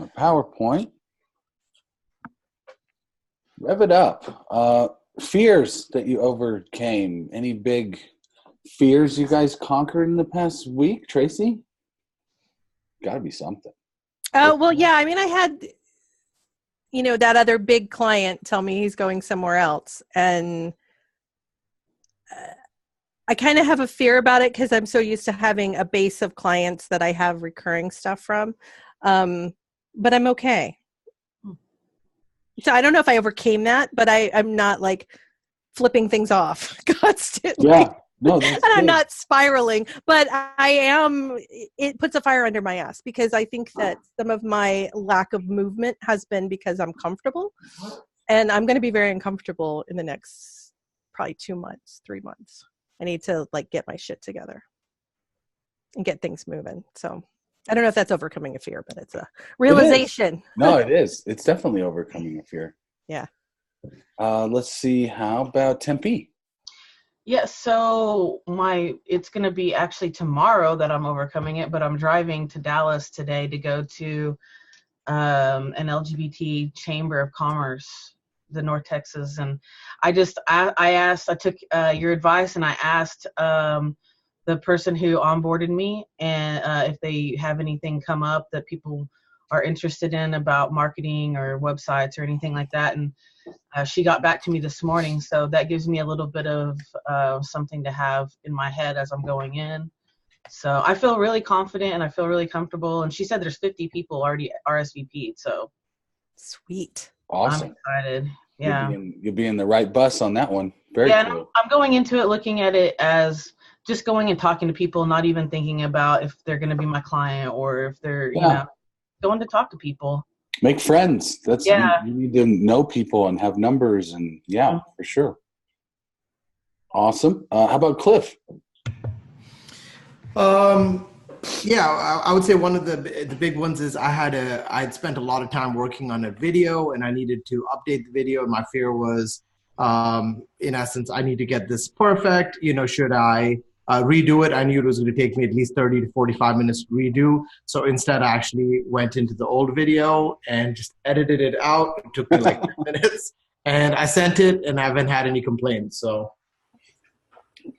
my PowerPoint. Rev it up. Fears that you overcame. Any big fears you guys conquered in the past week, Tracy? Got to be something. Well, yeah. I mean, I had, that other big client tell me he's going somewhere else. And I kind of have a fear about it because I'm so used to having a base of clients that I have recurring stuff from. But I'm okay. So I don't know if I overcame that, but I'm not like flipping things off constantly. Yeah. No, that's and I'm good. not spiraling, but it puts a fire under my ass because I think that some of my lack of movement has been because I'm comfortable, and I'm going to be very uncomfortable in the next probably 2 months, 3 months. I need to get my shit together and get things moving. So I don't know if that's overcoming a fear, but it's a realization. No, it is. It's definitely overcoming a fear. Yeah. Let's see. How about Tempe? Yeah, so it's going to be actually tomorrow that I'm overcoming it, but I'm driving to Dallas today to go to an LGBT Chamber of Commerce, the North Texas, and I took your advice and I asked the person who onboarded me and if they have anything come up that people are interested in about marketing or websites or anything like that, and she got back to me this morning, so that gives me a little bit of something to have in my head as I'm going in. So I feel really confident and I feel really comfortable. And she said there's 50 people already RSVP'd. So sweet, awesome. I'm excited. Yeah, you'll be in the right bus on that one. Very cool. I'm going into it looking at it as just going and talking to people, not even thinking about if they're going to be my client or if they're going to talk to people. Make friends. You need to know people and have numbers and for sure. Awesome. How about Cliff? I would say one of the big ones is I'd spent a lot of time working on a video and I needed to update the video. And my fear was, in essence, I need to get this perfect. Should I redo it? I knew it was going to take me at least 30 to 45 minutes to redo. So instead, I actually went into the old video and just edited it out. It took me like 10 minutes. And I sent it and I haven't had any complaints. So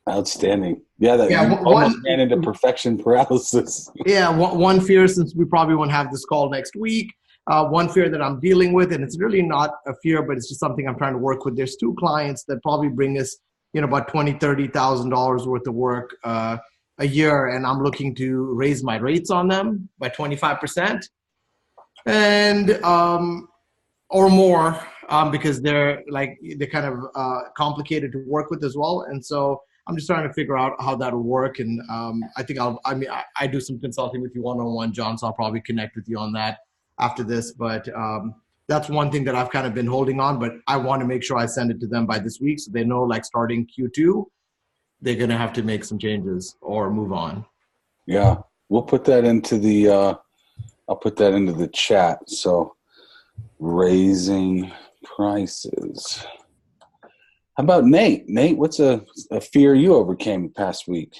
outstanding. Yeah, almost ran into perfection paralysis. Yeah, one fear, since we probably won't have this call next week, one fear that I'm dealing with, and it's really not a fear, but it's just something I'm trying to work with. There's 2 clients that probably bring us about $20,000-$30,000 worth of work a year, and I'm looking to raise my rates on them by 25% and or more, because they're kind of complicated to work with as well. And so I'm just trying to figure out how that'll work. And I think I do some consulting with you one-on-one, John, so I'll probably connect with you on that after this. But that's one thing that I've kind of been holding on, but I want to make sure I send it to them by this week so they know, starting Q2, they're going to have to make some changes or move on. Yeah, we'll put that into I'll put that into the chat. So raising prices. How about Nate? Nate, what's a fear you overcame the past week?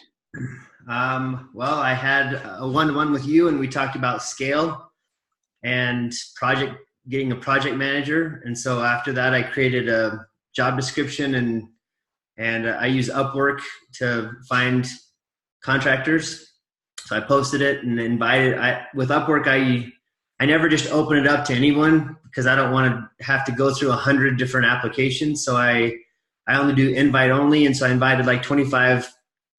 Well, I had a one-to-one with you and we talked about scale and getting a project manager. And so after that, I created a job description and I use Upwork to find contractors. So I posted it and invited. With Upwork, I never just open it up to anyone because I don't want to have to go through 100 different applications. So I only do invite only. And so I invited 25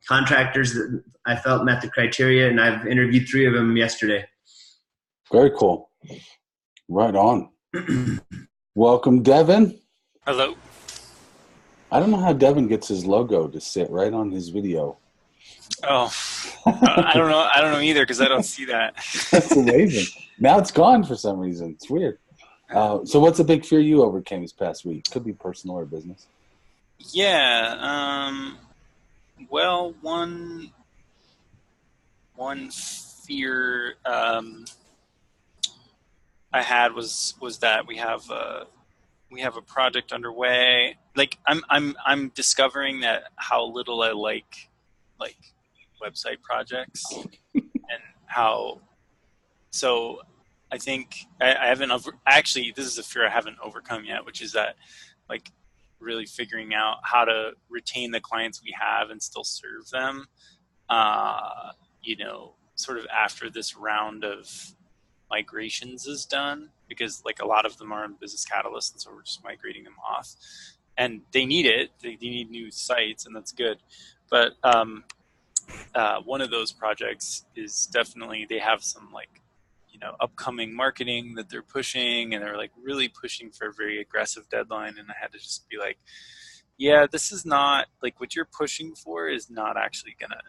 contractors that I felt met the criteria, and I've interviewed 3 of them yesterday. Very cool. Right on. Welcome, Devin. Hello. I don't know how Devin gets his logo to sit right on his video. Oh, I don't know. I don't know either because I don't see that. That's amazing. Now it's gone for some reason. It's weird. So what's a big fear you overcame this past week? Could be personal or business. Yeah. Well, one fear I had was that we have a project underway. I'm discovering that how little I like website projects and how so I think I haven't actually, this is a fear I haven't overcome yet, which is that like really figuring out how to retain the clients we have and still serve them, sort of after this round of migrations is done, because like a lot of them are in Business Catalyst, and so we're just migrating them off, and they need it. They need new sites, and that's good. But one of those projects is definitely, they have some like, upcoming marketing that they're pushing, and they're like really pushing for a very aggressive deadline. And I had to just be like, yeah, this is not like what you're pushing for is not actually gonna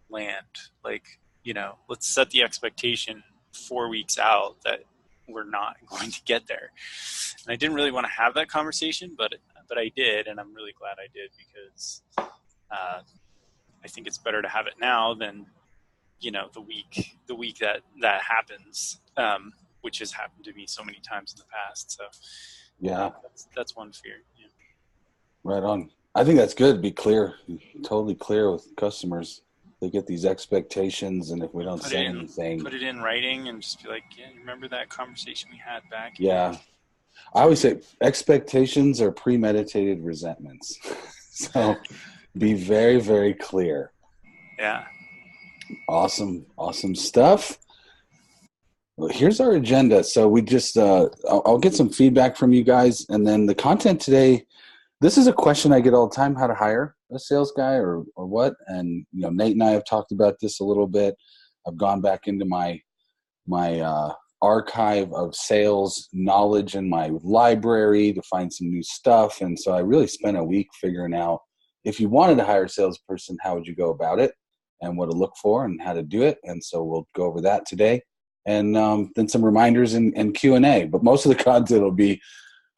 land. Like, let's set the expectation 4 weeks out that we're not going to get there. And I didn't really want to have that conversation, but I did, and I'm really glad I did, because I think it's better to have it now than the week that happens, which has happened to me so many times in the past. So yeah, that's one fear. Yeah. Right on. I think that's good. Be clear, totally clear with customers. They get these expectations, and if we don't say anything, put it in writing, and just be like, yeah, remember that conversation we had back? Yeah. I always say expectations are premeditated resentments. So be very, very clear. Yeah. Awesome stuff. Well, here's our agenda. So we just, I'll get some feedback from you guys. And then the content today, this is a question I get all the time, how to hire a sales guy or what. And, Nate and I have talked about this a little bit. I've gone back into my archive of sales knowledge in my library to find some new stuff. And so I really spent a week figuring out, if you wanted to hire a salesperson, how would you go about it and what to look for and how to do it. And so we'll go over that today. And then some reminders and Q&A. But most of the content will be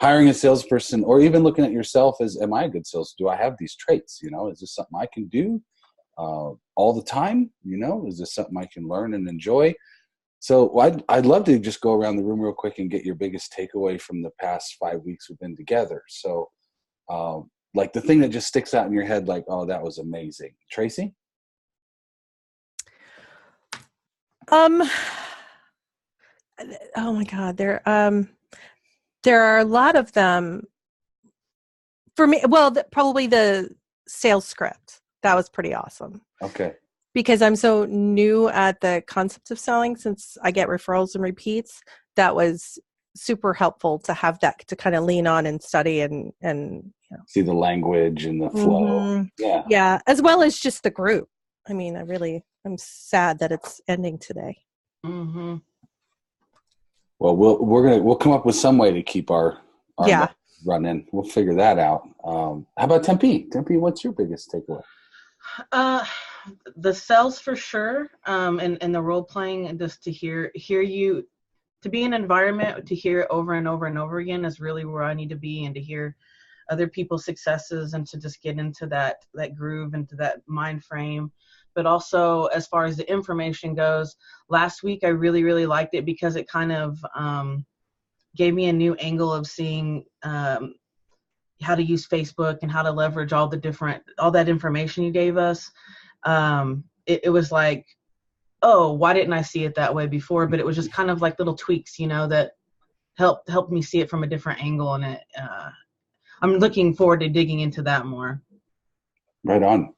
hiring a salesperson, or even looking at yourself as, am I a good salesman? Do I have these traits? Is this something I can do all the time? Is this something I can learn and enjoy? So I'd love to just go around the room real quick and get your biggest takeaway from the past 5 weeks we've been together. So like the thing that just sticks out in your head, like, oh, that was amazing. Tracy? Oh my God, there are a lot of them for me. Well, probably the sales script. That was pretty awesome. Okay. Because I'm so new at the concept of selling, since I get referrals and repeats, that was super helpful to have that to kind of lean on and study and see the language and the flow. Mm-hmm. Yeah, as well as just the group. I mean, I'm sad that it's ending today. Mm-hmm. Well, we'll come up with some way to keep our running. We'll figure that out. How about Tempe? Tempe, what's your biggest takeaway? The sales for sure, and the role playing, and just to hear you, to be in an environment to hear it over and over and over again is really where I need to be, and to hear other people's successes and to just get into that groove, into that mind frame. But also, as far as the information goes, last week I really, really liked it because it kind of gave me a new angle of seeing how to use Facebook and how to leverage all that information you gave us. It was like, oh, why didn't I see it that way before? But it was just kind of like little tweaks, that helped me see it from a different angle. And I'm looking forward to digging into that more. Right on.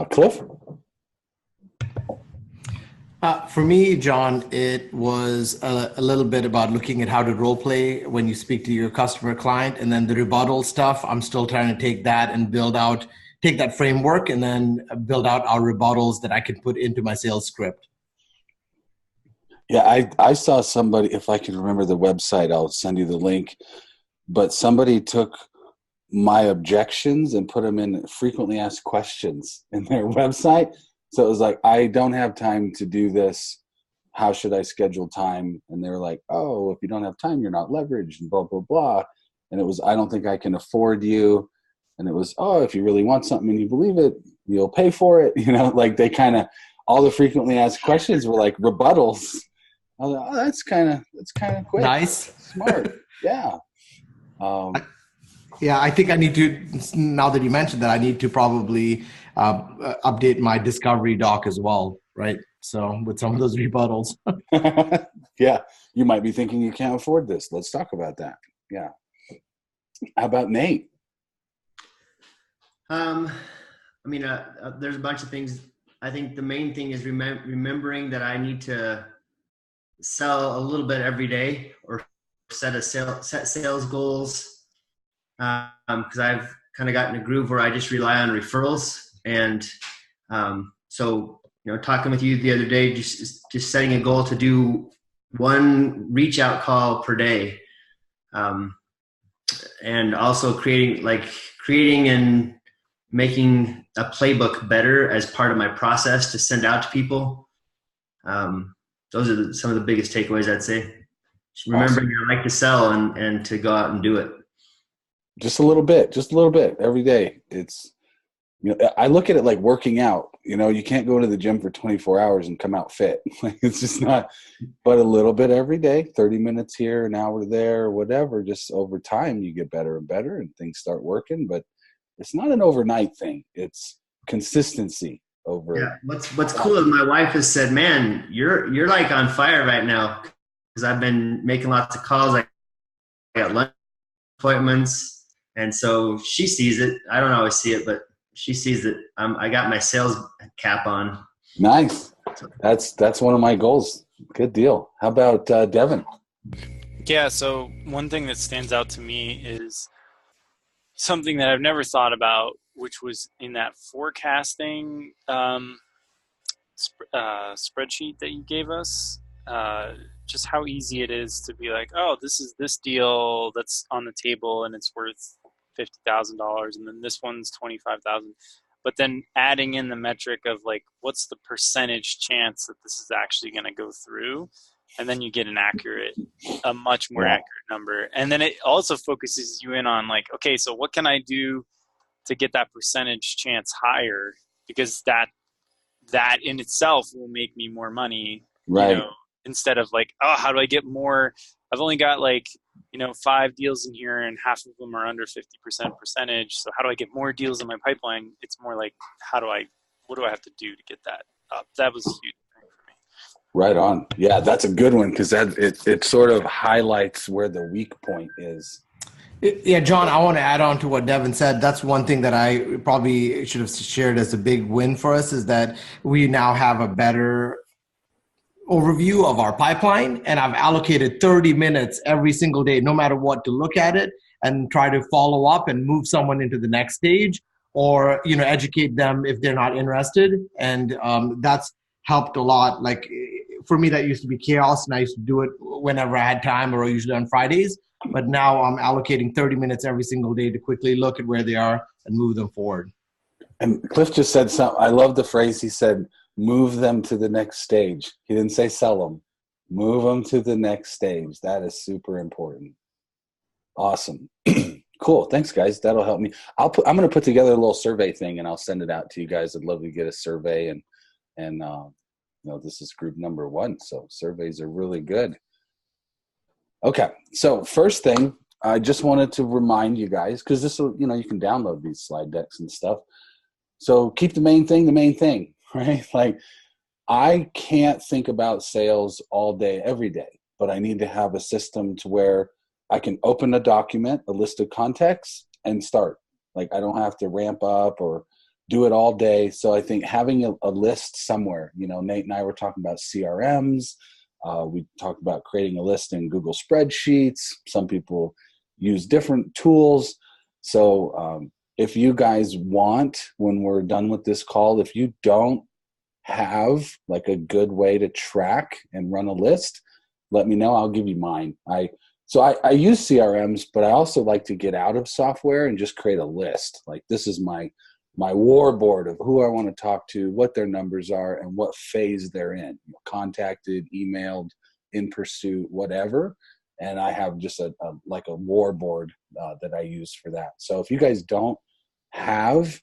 Cliff? For me, John, it was a little bit about looking at how to role play when you speak to your customer client, and then the rebuttal stuff. I'm still trying to take that and take that framework and then build out our rebuttals that I can put into my sales script. Yeah, I saw somebody, if I can remember the website, I'll send you the link, but somebody took my objections and put them in frequently asked questions in their website. So it was like, I don't have time to do this. How should I schedule time? And they were like, oh, if you don't have time, you're not leveraged and blah, blah, blah. And it was, I don't think I can afford you. And it was, oh, if you really want something and you believe it, you'll pay for it. Like they kind of, all the frequently asked questions were like rebuttals. I was like, oh, that's kind of quick. Nice. Smart. Yeah. Yeah, I think I need to, now that you mentioned that, I need to probably update my discovery doc as well. right? So with some of those rebuttals. Yeah, you might be thinking you can't afford this. Let's talk about that. Yeah. How about Nate? There's a bunch of things. I think the main thing is remembering that I need to sell a little bit every day, or set sales goals. Because I've kind of gotten a groove where I just rely on referrals. And so, talking with you the other day, just setting a goal to do one reach out call per day. And also creating and making a playbook better as part of my process to send out to people. Those are some of the biggest takeaways, I'd say. Just remembering I like to sell and to go out and do it. Just a little bit every day. It's, I look at it like working out. You can't go to the gym for 24 hours and come out fit. It's just not, but a little bit every day, 30 minutes here, an hour there, whatever. Just over time, you get better and better and things start working, but it's not an overnight thing. It's consistency over. Yeah. What's cool is my wife has said, man, you're like on fire right now. Cause I've been making lots of calls. I got lunch appointments. And so she sees it. I don't always see it, but she sees it. I got my sales cap on. Nice. That's one of my goals. Good deal. How about Devin? Yeah. So one thing that stands out to me is something that I've never thought about, which was in that forecasting spreadsheet that you gave us. Just how easy it is to be like, oh, this is this deal that's on the table and it's worth $50,000, and then this one's $25,000. But then adding in the metric of like, what's the percentage chance that this is actually going to go through, and then you get a much more accurate number. And then it also focuses you in on like, okay, so what can I do to get that percentage chance higher? Because that in itself will make me more money, right? Instead of like, oh, how do I get more? I've only got 5 deals in here and half of them are under 50% percentage. So how do I get more deals in my pipeline? It's more like, what do I have to do to get that up? That was a huge thing for me. Right on. Yeah, that's a good one, because it sort of highlights where the weak point is. Yeah, John, I want to add on to what Devin said. That's one thing that I probably should have shared as a big win for us, is that we now have a better overview of our pipeline, and I've allocated 30 minutes every single day, no matter what, to look at it and try to follow up and move someone into the next stage, or educate them if they're not interested. And that's helped a lot. Like for me, that used to be chaos, and I used to do it whenever I had time, or usually on Fridays. But now I'm allocating 30 minutes every single day to quickly look at where they are and move them forward. And Cliff just said something. I love the phrase he said, move them to the next stage. He didn't say sell them. Move them to the next stage. That is super important. Awesome. Cool. Thanks, guys. That'll help me. I'm going to put together a little survey thing, and I'll send it out to you guys. I'd love to get a survey, and this is group number 1. So surveys are really good. Okay. So first thing, I just wanted to remind you guys, because this will, you can download these slide decks and stuff. So keep the main thing, right? Like, I can't think about sales all day, every day, but I need to have a system to where I can open a document, a list of contacts, and start. Like, I don't have to ramp up or do it all day. So I think having a list somewhere, Nate and I were talking about CRMs. We talked about creating a list in Google spreadsheets. Some people use different tools. So if you guys want, when we're done with this call, if you don't have like a good way to track and run a list, let me know. I'll give you mine. I use CRMs, but I also like to get out of software and just create a list. Like, this is my war board of who I want to talk to, what their numbers are, and what phase they're in. Contacted, emailed, in pursuit, whatever. And I have just a war board that I use for that. So if you guys don't have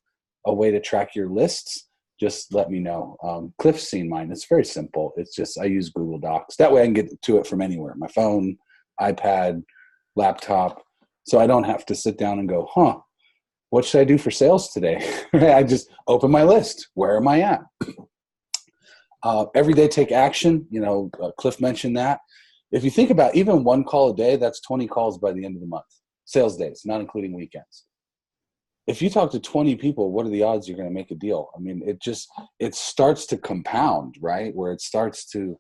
a way to track your lists, just let me know. Cliff's seen mine. It's very simple. It's just I use Google Docs. That way I can get to it from anywhere. My phone, iPad, laptop. So I don't have to sit down and go, what should I do for sales today? I just open my list. Where am I at? Every day take action. Cliff mentioned that. If you think about even one call a day, that's 20 calls by the end of the month. Sales days, not including weekends. If you talk to 20 people, what are the odds you're going to make a deal? I mean, it starts to compound, right? Where it starts to,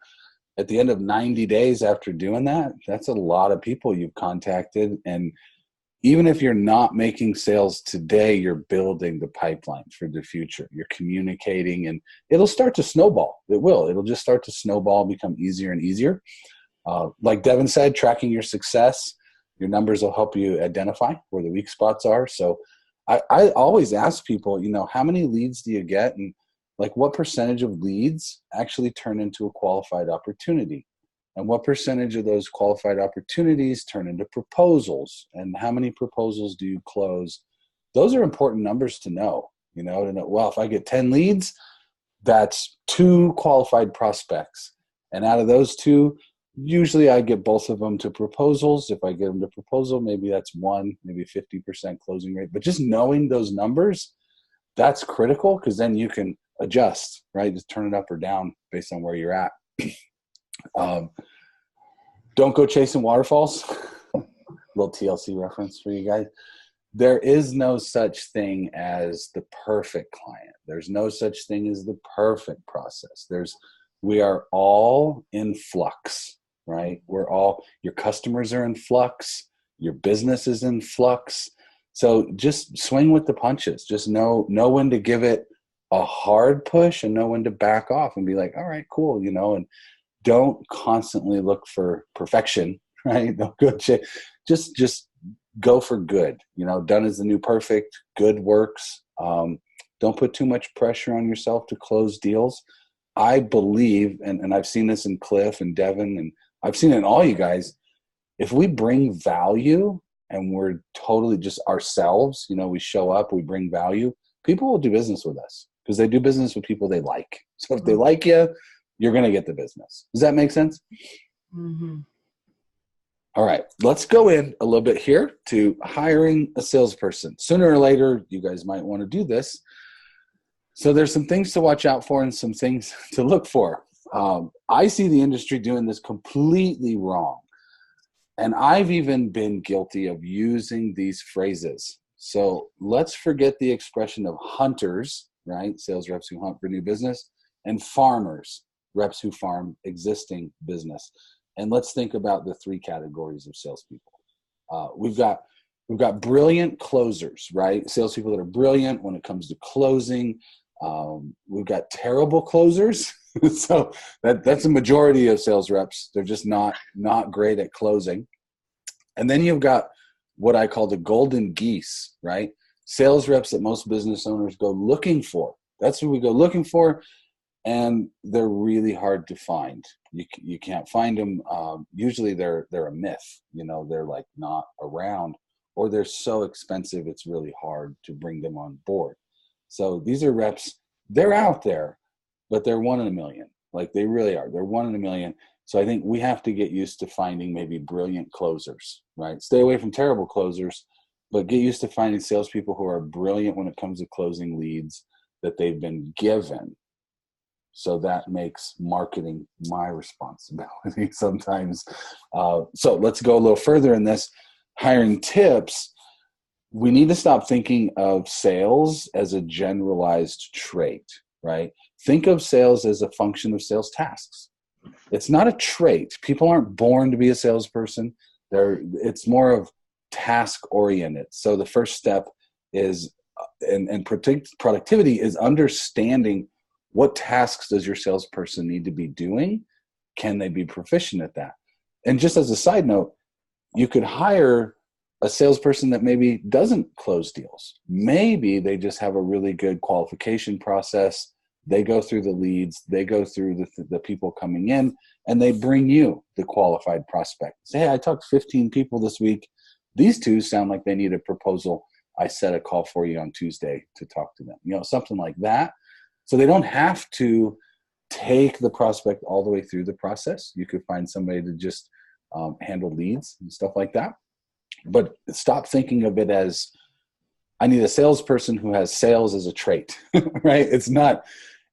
at the end of 90 days after doing that, that's a lot of people you've contacted. And even if you're not making sales today, you're building the pipeline for the future. You're communicating, and it'll start to snowball. It will. It'll just start to snowball, become easier and easier. Like Devin said, tracking your success, your numbers will help you identify where the weak spots are. So I always ask people, how many leads do you get? And like what percentage of leads actually turn into a qualified opportunity? And what percentage of those qualified opportunities turn into proposals? And how many proposals do you close? Those are important numbers to know, well, if I get 10 leads, that's 2 qualified prospects. And out of those 2, usually I get both of them to proposals. If I get them to proposal, maybe that's 1, maybe 50% closing rate. But just knowing those numbers, that's critical, because then you can adjust, right? Just turn it up or down based on where you're at. Don't go chasing waterfalls. Little TLC reference for you guys. There is no such thing as the perfect client. There's no such thing as the perfect process. We are all in flux. Right? Your customers are in flux, your business is in flux. So just swing with the punches. Just know when to give it a hard push and know when to back off and be like, all right, cool, and don't constantly look for perfection, right? Don't go just go for good. Done is the new perfect, good works. Don't put too much pressure on yourself to close deals. I believe, and I've seen this in Cliff and Devin, and I've seen it in all you guys, if we bring value and we're totally just ourselves, we show up, we bring value, people will do business with us because they do business with people they like. So if they like you, you're going to get the business. Does that make sense? Mm-hmm. All right, let's go in a little bit here to hiring a salesperson. Sooner or later, you guys might want to do this. So there's some things to watch out for and some things to look for. I see the industry doing this completely wrong. And I've even been guilty of using these phrases. So let's forget the expression of hunters, right? Sales reps who hunt for new business, and farmers, reps who farm existing business. And let's think about the 3 categories of salespeople. We've got brilliant closers, right? Salespeople that are brilliant when it comes to closing. We've got terrible closers. So that's a majority of sales reps. They're just not great at closing. And then you've got what I call the golden geese, right? Sales reps that most business owners go looking for. That's what we go looking for. And they're really hard to find. You can't find them. Usually they're a myth. They're like not around, or they're so expensive it's really hard to bring them on board. So these are reps, they're out there, but they're 1 in a million. Like they really are. They're 1 in a million. So I think we have to get used to finding maybe brilliant closers, right? Stay away from terrible closers, but get used to finding salespeople who are brilliant when it comes to closing leads that they've been given. So that makes marketing my responsibility sometimes. So let's go a little further in this. Hiring tips. We need to stop thinking of sales as a generalized trait, right? Think of sales as a function of sales tasks. It's not a trait. People aren't born to be a salesperson. It's more of task oriented. So the first step is, and productivity is understanding what tasks does your salesperson need to be doing? Can they be proficient at that? And just as a side note, you could hire a salesperson that maybe doesn't close deals. Maybe they just have a really good qualification process. They go through the leads, they go through the people coming in, and they bring you the qualified prospect. Say, hey, I talked to 15 people this week. These 2 sound like they need a proposal. I set a call for you on Tuesday to talk to them. Something like that. So they don't have to take the prospect all the way through the process. You could find somebody to just handle leads and stuff like that. But stop thinking of it as, I need a salesperson who has sales as a trait, right? It's not.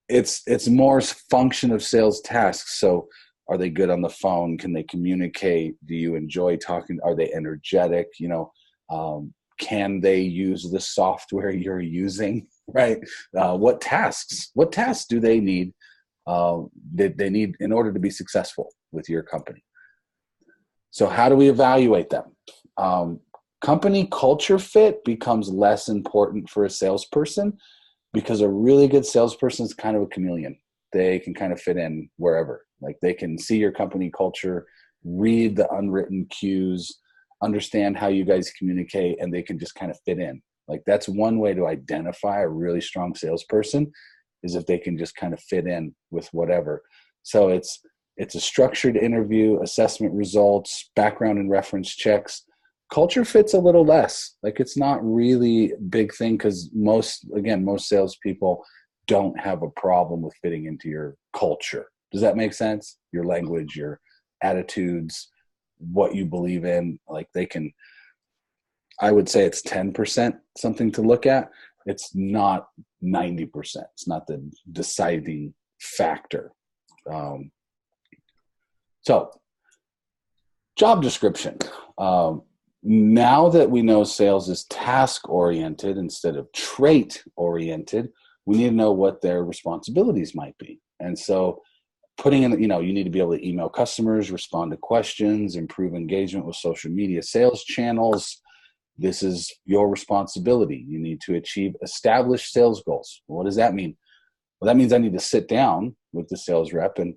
it's more function of sales tasks. So are they good on the phone? Can they communicate? Do you enjoy talking? Are they energetic? Can they use the software you're using? Right? What tasks do they need? They need in order to be successful with your company. So how do we evaluate them? Company culture fit becomes less important for a salesperson because a really good salesperson is kind of a chameleon. They can kind of fit in wherever. Like they can see your company culture, read the unwritten cues, understand how you guys communicate, and they can just kind of fit in. Like that's one way to identify a really strong salesperson is if they can just kind of fit in with whatever. So it's a structured interview, assessment results, background and reference checks. Culture fit's a little less. Like it's not really a big thing because most salespeople don't have a problem with fitting into your culture. Does that make sense? Your language, your attitudes, what you believe in. Like they can, I would say it's 10% something to look at. It's not 90%. It's not the deciding factor. So job description. Now that we know sales is task-oriented instead of trait-oriented, we need to know what their responsibilities might be. And so putting in, you need to be able to email customers, respond to questions, improve engagement with social media sales channels. This is your responsibility. You need to achieve established sales goals. What does that mean? Well, that means I need to sit down with the sales rep and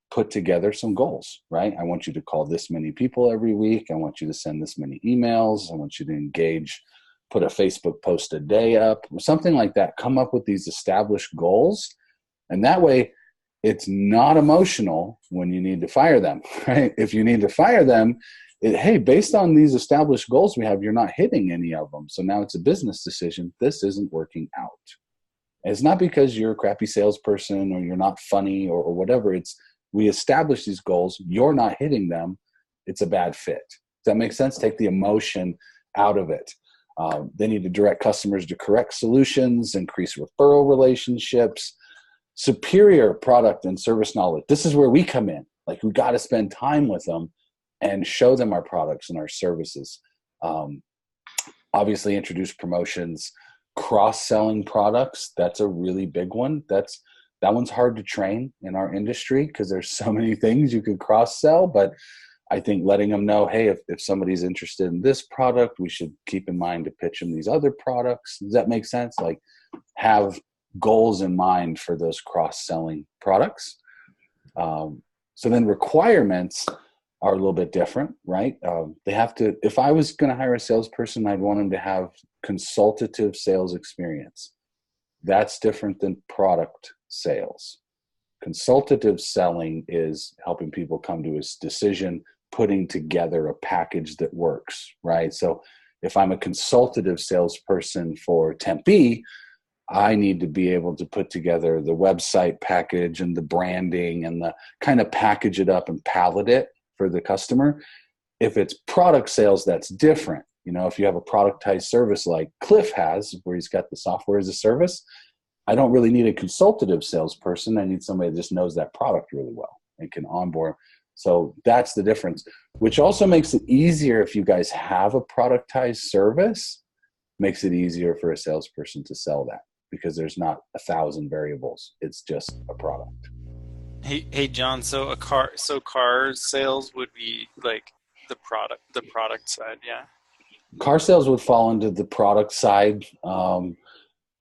put together some goals, right? I want you to call this many people every week. I want you to send this many emails. I want you to engage, put a Facebook post a day up, or something like that. Come up with these established goals. And that way it's not emotional when you need to fire them, right? If you need to fire them, hey, based on these established goals we have, you're not hitting any of them. So now it's a business decision. This isn't working out. And it's not because you're a crappy salesperson or you're not funny or whatever. It's we establish these goals. You're not hitting them. It's a bad fit. Does that make sense? Take the emotion out of it. They need to direct customers to correct solutions, increase referral relationships, superior product and service knowledge. This is where we come in. Like we got to spend time with them and show them our products and our services. Obviously introduce promotions, cross-selling products. That's a really big one. That one's hard to train in our industry because there's so many things you could cross-sell, but I think letting them know, hey, if somebody's interested in this product, we should keep in mind to pitch them these other products. Does that make sense? Like have goals in mind for those cross-selling products. So then requirements are a little bit different, right? They have to, if I was going to hire a salesperson, I'd want them to have consultative sales experience. That's different than product sales. Consultative selling is helping people come to a decision, putting together a package that works, right? So if I'm a consultative salesperson for Tempe, I need to be able to put together the website package and the branding and the kind of package it up and palette it for the customer. If it's product sales, that's different. If you have a productized service like Cliff has, where he's got the software as a service, I don't really need a consultative salesperson. I need somebody that just knows that product really well and can onboard. So that's the difference, which also makes it easier if you guys have a productized service, makes it easier for a salesperson to sell that because there's not 1,000 variables. It's just a product. Hey, John. So car sales would be like the product side, yeah. Car sales would fall into the product side,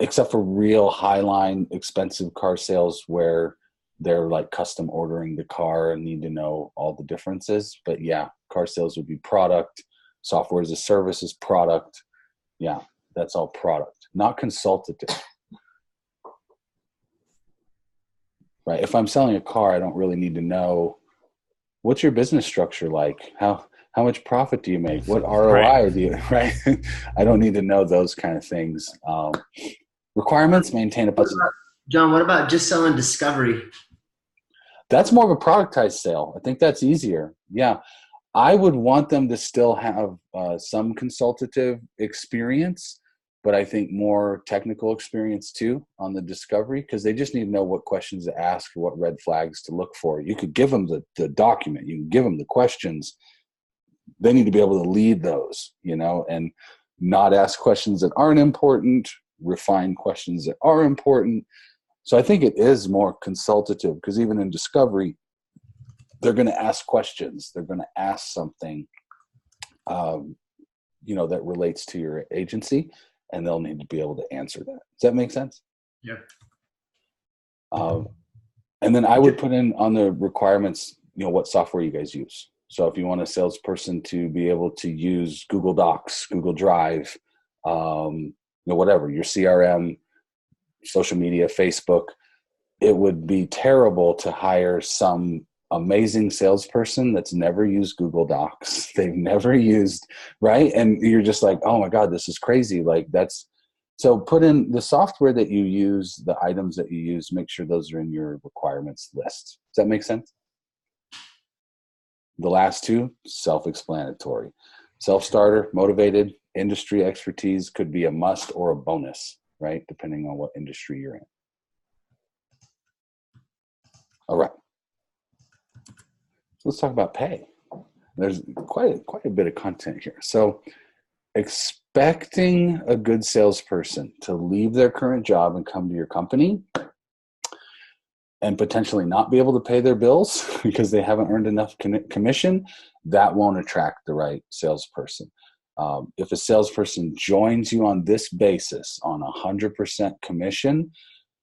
except for real high line, expensive car sales where they're like custom ordering the car and need to know all the differences. But yeah, car sales would be product. Software as a service is product. Yeah, that's all product, not consultative. Right. If I'm selling a car, I don't really need to know what's your business structure like. How much profit do you make? What ROI do you, right? I don't need to know those kind of things. Requirements, maintain a budget. John, what about just selling discovery? That's more of a productized sale. I think that's easier. Yeah. I would want them to still have some consultative experience, but I think more technical experience too on the discovery, because they just need to know what questions to ask or what red flags to look for. You could give them the document, you can give them the questions. They need to be able to lead those, and not ask questions that aren't important, refine questions that are important. So I think it is more consultative, because even in discovery, they're going to ask questions. They're going to ask something, that relates to your agency, and they'll need to be able to answer that. Does that make sense? Yeah. And then I would put in on the requirements, what software you guys use. So if you want a salesperson to be able to use Google Docs, Google Drive, whatever, your CRM, social media, Facebook, it would be terrible to hire some amazing salesperson that's never used Google Docs. They've never used, right? And you're just like, oh my God, this is crazy. So put in the software that you use, the items that you use, make sure those are in your requirements list. Does that make sense? The last two, self-explanatory. Self-starter, motivated, industry expertise could be a must or a bonus, right? Depending on what industry you're in. All right. Let's talk about pay. There's quite a bit of content here. So expecting a good salesperson to leave their current job and come to your company and potentially not be able to pay their bills because they haven't earned enough commission, that won't attract the right salesperson. If a salesperson joins you on this basis, on 100% commission,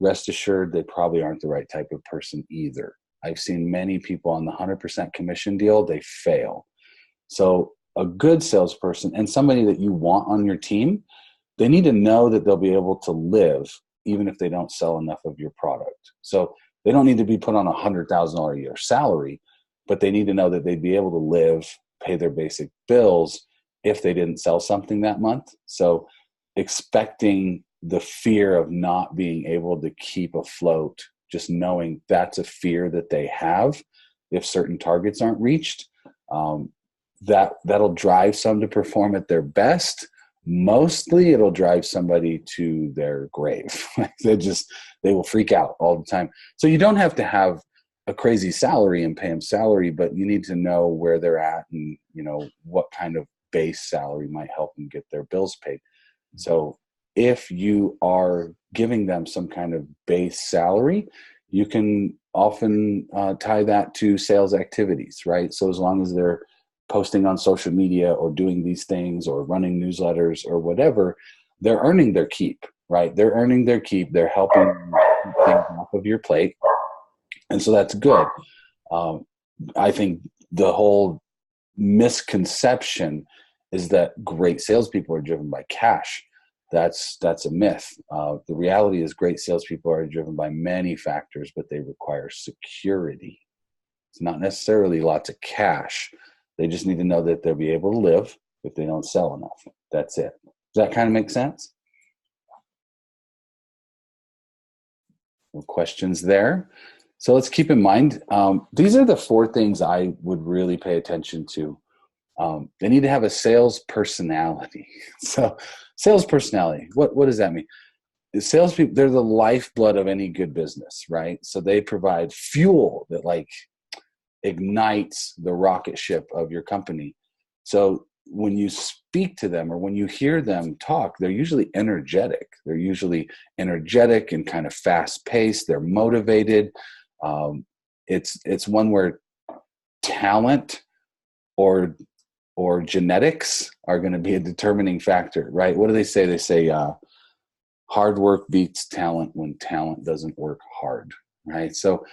rest assured they probably aren't the right type of person either. I've seen many people on the 100% commission deal, they fail. So a good salesperson and somebody that you want on your team, they need to know that they'll be able to live even if they don't sell enough of your product. So they don't need to be put on $100,000 a year salary, but they need to know that they'd be able to live, pay their basic bills if they didn't sell something that month. So expecting the fear of not being able to keep afloat, just knowing that's a fear that they have if certain targets aren't reached, that'll drive some to perform at their best. Mostly it'll drive somebody to their grave. They will freak out all the time. So you don't have to have a crazy salary and pay them salary, but you need to know where they're at and what kind of base salary might help them get their bills paid. So if you are giving them some kind of base salary, you can often tie that to sales activities, right? So as long as they're posting on social media or doing these things or running newsletters or whatever, they're earning their keep, right? They're earning their keep. They're helping things off of your plate. And so that's good. I think the whole misconception is that great salespeople are driven by cash. That's a myth. The reality is great salespeople are driven by many factors, but they require security. It's not necessarily lots of cash. They just need to know that they'll be able to live if they don't sell enough. That's it. Does that kind of make sense? No questions there. So let's keep in mind, these are the 4 things I would really pay attention to. They need to have a sales personality. So sales personality, what does that mean? The salespeople, they're the lifeblood of any good business, right? So they provide fuel that ignites the rocket ship of your company. So when you speak to them or when you hear them talk, they're usually energetic. They're usually energetic and kind of fast paced. They're motivated. It's one where talent or genetics are going to be a determining factor, right? What do they say? They say hard work beats talent when talent doesn't work hard, right? So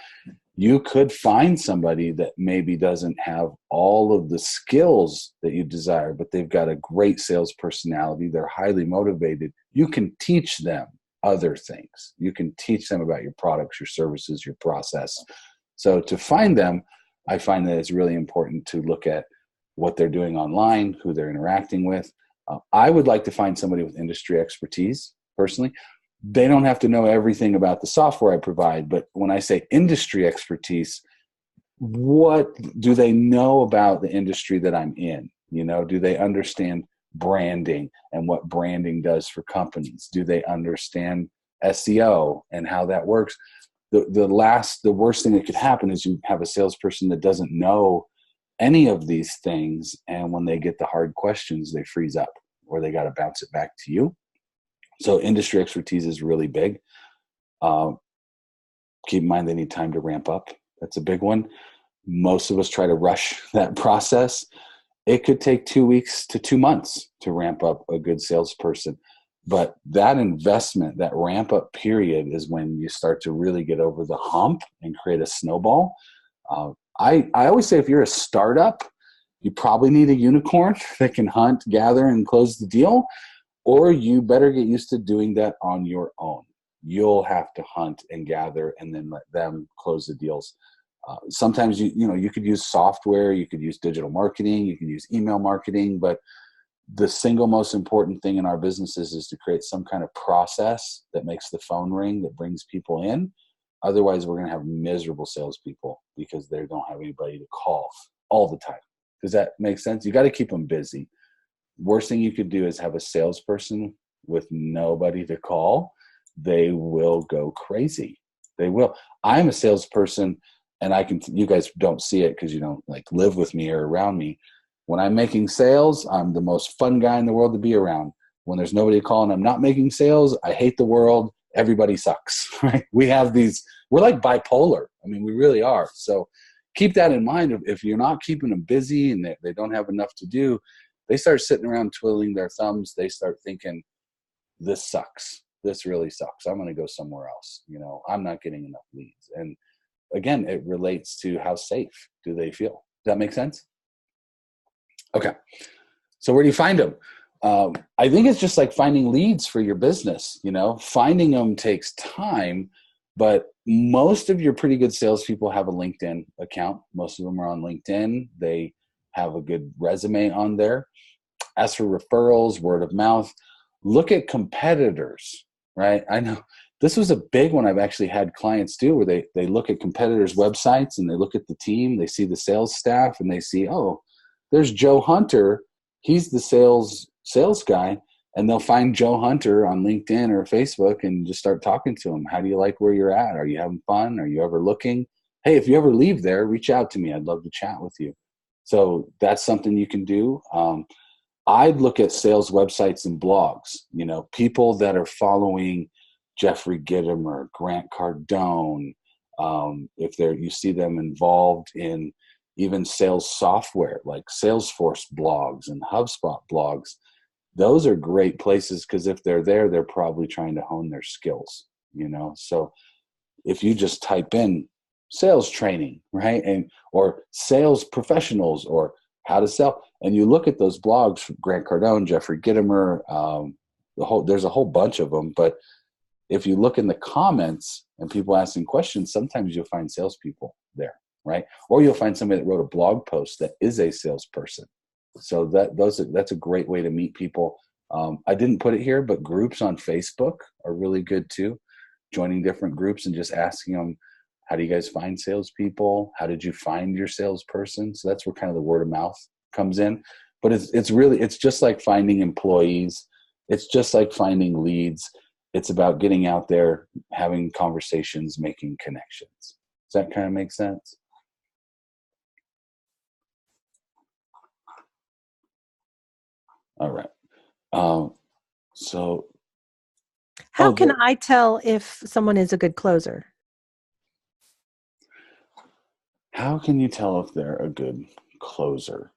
you could find somebody that maybe doesn't have all of the skills that you desire, but they've got a great sales personality. They're highly motivated. You can teach them other things. You can teach them about your products, your services, your process. So to find them, I find that it's really important to look at what they're doing online, who they're interacting with. I would like to find somebody with industry expertise, personally. They don't have to know everything about the software I provide, but when I say industry expertise, what do they know about the industry that I'm in? Do they understand branding and what branding does for companies? Do they understand SEO and how that works? The worst thing that could happen is you have a salesperson that doesn't know any of these things, and when they get the hard questions, they freeze up or they got to bounce it back to you. So industry expertise is really big. Keep in mind they need time to ramp up. That's a big one. Most of us try to rush that process. It could take 2 weeks to 2 months to ramp up a good salesperson. But that investment, that ramp up period, is when you start to really get over the hump and create a snowball. I always say if you're a startup, you probably need a unicorn that can hunt, gather, and close the deal, or you better get used to doing that on your own. You'll have to hunt and gather and then let them close the deals. Sometimes you could use software, you could use digital marketing, you can use email marketing, but the single most important thing in our businesses is to create some kind of process that makes the phone ring, that brings people in. Otherwise, we're going to have miserable salespeople because they don't have anybody to call all the time. Does that make sense? You got to keep them busy. Worst thing you could do is have a salesperson with nobody to call. They will go crazy. They will. I'm a salesperson, and you guys don't see it because you don't live with me or around me. When I'm making sales, I'm the most fun guy in the world to be around. When there's nobody to call and I'm not making sales, I hate the world. Everybody sucks, right? We're like bipolar. I mean, we really are. So keep that in mind. If you're not keeping them busy and they don't have enough to do, they start sitting around twiddling their thumbs. They start thinking, this sucks. This really sucks. I'm going to go somewhere else. I'm not getting enough leads. And again, it relates to how safe do they feel. Does that make sense? Okay. So where do you find them? I think it's just like finding leads for your business. Finding them takes time, but most of your pretty good salespeople have a LinkedIn account. Most of them are on LinkedIn. They have a good resume on there. As for referrals, word of mouth, look at competitors, right? I know this was a big one I've actually had clients do, where they look at competitors' websites and they look at the team, they see the sales staff, and they see, oh, there's Joe Hunter. He's the sales guy. And they'll find Joe Hunter on LinkedIn or Facebook and just start talking to him. How do you like where you're at? Are you having fun? Are you ever looking? Hey, if you ever leave there, reach out to me. I'd love to chat with you. So that's something you can do. I'd look at sales websites and blogs. People that are following Jeffrey Gitomer, Grant Cardone. If you see them involved in even sales software like Salesforce blogs and HubSpot blogs, those are great places because if they're there, they're probably trying to hone their skills, So if you just type in sales training, right, or sales professionals or how to sell, and you look at those blogs from Grant Cardone, Jeffrey Gitomer, there's a whole bunch of them. But if you look in the comments and people asking questions, sometimes you'll find salespeople there. Right? Or you'll find somebody that wrote a blog post that is a salesperson. So that's a great way to meet people. I didn't put it here, but groups on Facebook are really good too. Joining different groups and just asking them, how do you guys find salespeople? How did you find your salesperson? So that's where kind of the word of mouth comes in. But it's just like finding employees. It's just like finding leads. It's about getting out there, having conversations, making connections. Does that kind of make sense? All right. How can I tell if someone is a good closer? How can you tell if they're a good closer?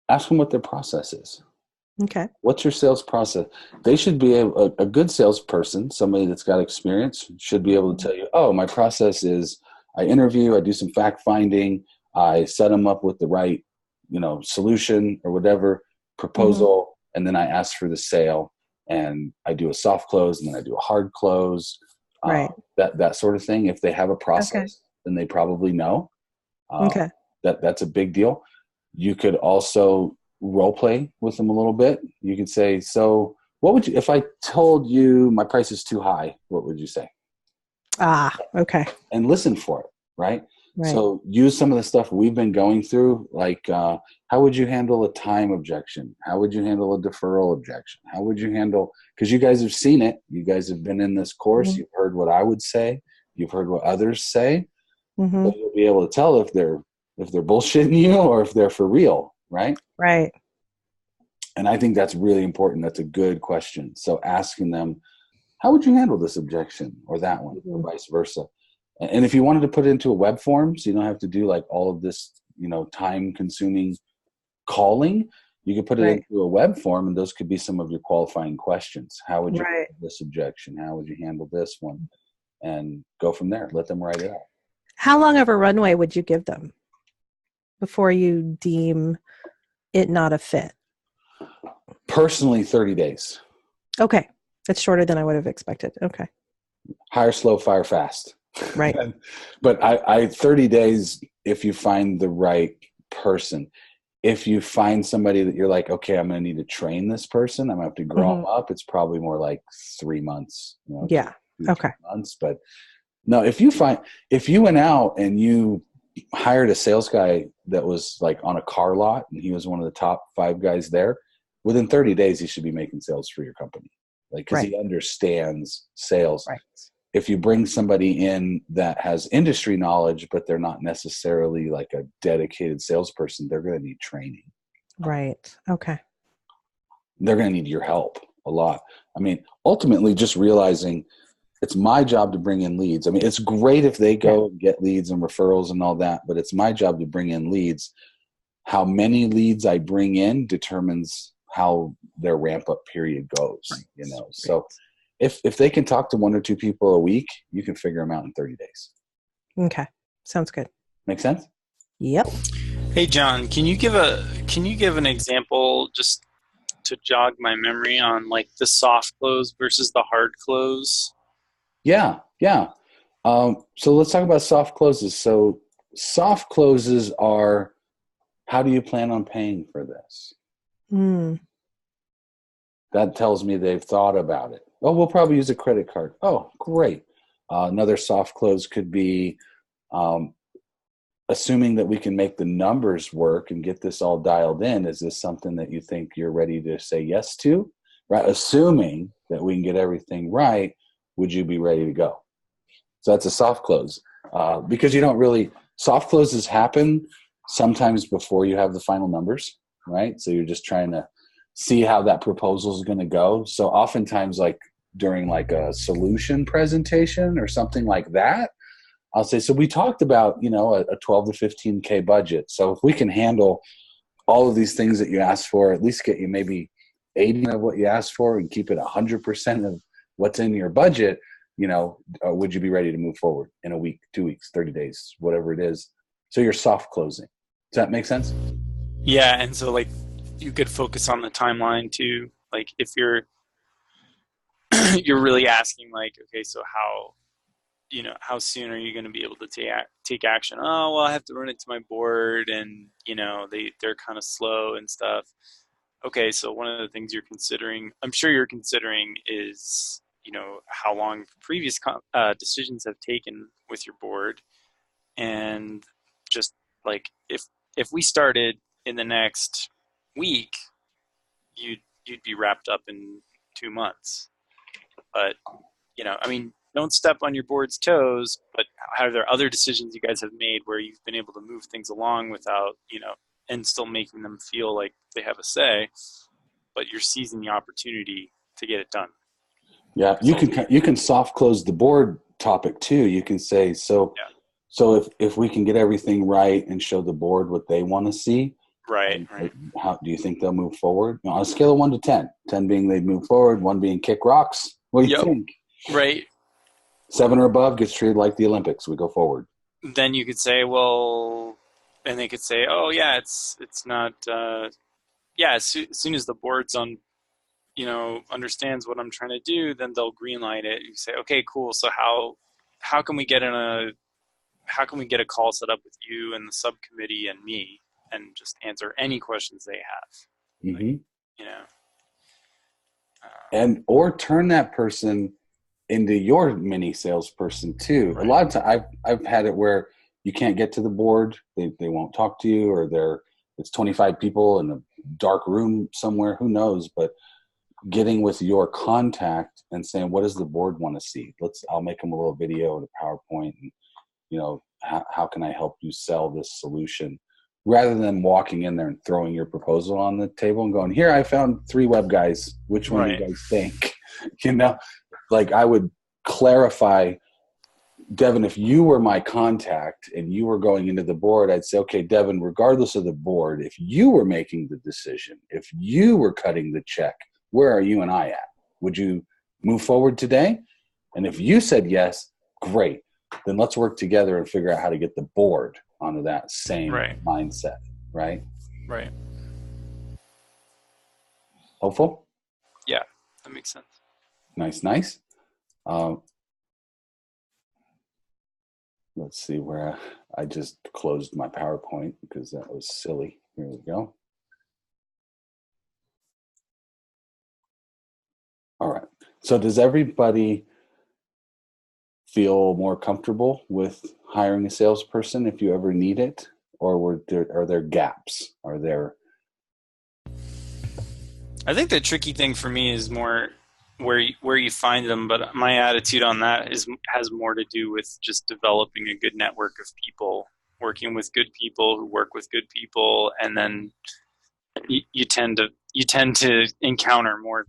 Ask them what their process is. Okay. What's your sales process? They should be a good salesperson, somebody that's got experience, should be able to tell you, oh, my process is I interview, I do some fact finding, I set them up with the right solution or whatever proposal, and then I ask for the sale, and I do a soft close, and then I do a hard close, right? That sort of thing. If they have a process, then they probably know. That's a big deal. You could also role play with them a little bit. You could say, so what would you, if I told you my price is too high, what would you say? Okay. And listen for it, right? Right. So use some of the stuff we've been going through, like how would you handle a time objection? How would you handle a deferral objection? How would you handle, because you guys have seen it. You guys have been in this course. You've heard what I would say. You've heard what others say. So you'll be able to tell if they're bullshitting you or if they're for real, right? Right. And I think that's really important. That's a good question. So asking them, how would you handle this objection or that one, or vice versa? And if you wanted to put it into a web form, so you don't have to do like all of this, time-consuming calling, you could put it into a web form, and those could be some of your qualifying questions. How would you handle this objection? How would you handle this one? And go from there. Let them write it out. How long of a runway would you give them before you deem it not a fit? Personally, 30 days. Okay. That's shorter than I would have expected. Okay. Hire slow, fire fast. Right. But I 30 days if you find the right person. If you find somebody that you're like, okay, I'm going to need to train this person, I'm going to have to grow them up, it's probably more like 3 months. Yeah. 2 Okay. months. But no, if you went out and you hired a sales guy that was like on a car lot and he was one of the top 5 guys there, within 30 days, he should be making sales for your company. Like, because he understands sales. Right. If you bring somebody in that has industry knowledge, but they're not necessarily like a dedicated salesperson, they're going to need training. Right. Okay. They're going to need your help a lot. I mean, ultimately just realizing it's my job to bring in leads. I mean, it's great if they go and get leads and referrals and all that, but it's my job to bring in leads. How many leads I bring in determines how their ramp up period goes, So if they can talk to 1 or 2 people a week, you can figure them out in 30 days. Okay. Sounds good. Make sense? Yep. Hey, John, can you give an example just to jog my memory on like the soft close versus the hard close? Yeah. So let's talk about soft closes. So soft closes are, how do you plan on paying for this? That tells me they've thought about it. Oh, we'll probably use a credit card. Oh, great. Another soft close could be assuming that we can make the numbers work and get this all dialed in. Is this something that you think you're ready to say yes to? Right. Assuming that we can get everything right, would you be ready to go? So that's a soft close because you don't really, soft closes happen sometimes before you have the final numbers, right? So you're just trying to see how that proposal is going to go. So oftentimes like during like a solution presentation or something like that, I'll say, so we talked about, a 12 to 15K budget. So if we can handle all of these things that you asked for, at least get you maybe 80 of what you asked for and keep it 100% of what's in your budget, would you be ready to move forward in a week, 2 weeks, 30 days, whatever it is? So you're soft closing. Does that make sense? Yeah. And so like you could focus on the timeline too. Like if you're really asking like, okay, so how soon are you going to be able to take action? Oh, well, I have to run it to my board and, they're kind of slow and stuff. Okay, so one of the things I'm sure you're considering is, how long previous decisions have taken with your board. And just like, if we started in the next week, you'd be wrapped up in 2 months. But, don't step on your board's toes, but are there other decisions you guys have made where you've been able to move things along without, and still making them feel like they have a say, but you're seizing the opportunity to get it done? Yeah, you can soft close the board topic too. You can say, so if we can get everything right and show the board what they want to see, right. How do you think they'll move forward? On a scale of 1 to 10, 10 being they move forward, 1 being kick rocks. What do you think? Right. 7 or above gets treated like the Olympics. We go forward. Then you could say, well, and they could say, oh yeah, it's not. As soon as the board's on, understands what I'm trying to do, then they'll greenlight it. You say, okay, cool. So how can we get a call set up with you and the subcommittee and me and just answer any questions they have? Mm-hmm. Like, or turn that person into your mini salesperson too. Right. A lot of times I've had it where you can't get to the board, they won't talk to you, or it's 25 people in a dark room somewhere, who knows, but getting with your contact and saying, what does the board want to see? I'll make them a little video or a PowerPoint, and how can I help you sell this solution, rather than walking in there and throwing your proposal on the table and going, here, I found 3 web guys, which one do you guys think? Like, I would clarify, Devin, if you were my contact and you were going into the board, I'd say, okay, Devin, regardless of the board, if you were making the decision, if you were cutting the check, where are you and I at? Would you move forward today? And if you said yes, great. Then let's work together and figure out how to get the board onto that same mindset, right? Right. Hopeful? Yeah, that makes sense. Nice. Let's see where I just closed my PowerPoint because that was silly. Here we go. All right. So does everybody feel more comfortable with hiring a salesperson if you ever need it? Or are there gaps? I think the tricky thing for me is more where you find them, but my attitude on that has more to do with just developing a good network of people, working with good people who work with good people, and then you tend to encounter more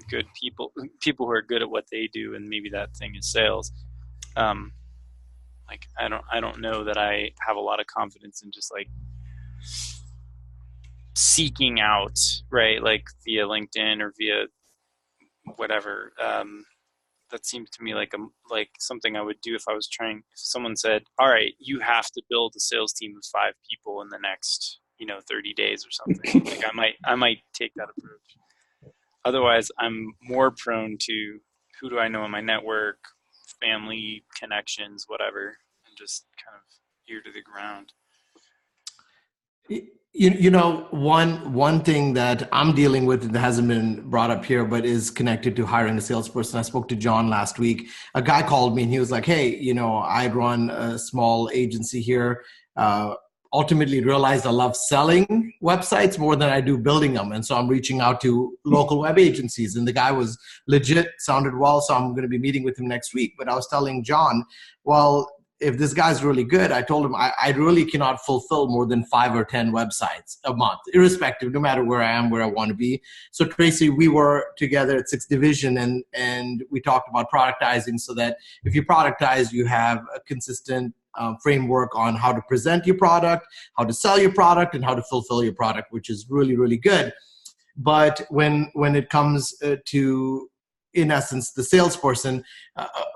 good people who are good at what they do, and maybe that thing is sales. Like I don't know that I have a lot of confidence in just like seeking out, right, like via LinkedIn or via whatever. That seems to me like something I would do if if someone said, all right, you have to build a sales team of 5 people in the next 30 days or something. Like I might take that approach. Otherwise, I'm more prone to who do I know in my network, family connections, whatever, and just kind of ear to the ground. One thing that I'm dealing with that hasn't been brought up here, but is connected to hiring a salesperson. I spoke to John last week. A guy called me and he was like, hey, I run a small agency here. Ultimately realized I love selling websites more than I do building them. And so I'm reaching out to local web agencies. And the guy was legit, sounded well. So I'm going to be meeting with him next week. But I was telling John, well, if this guy's really good, I told him I really cannot fulfill more than 5 or 10 websites a month, irrespective, no matter where I am, where I want to be. So Tracy, we were together at 6th Division and we talked about productizing, so that if you productize, you have a consistent framework on how to present your product, how to sell your product, and how to fulfill your product, which is really, really good. But when it comes to, in essence, the salesperson,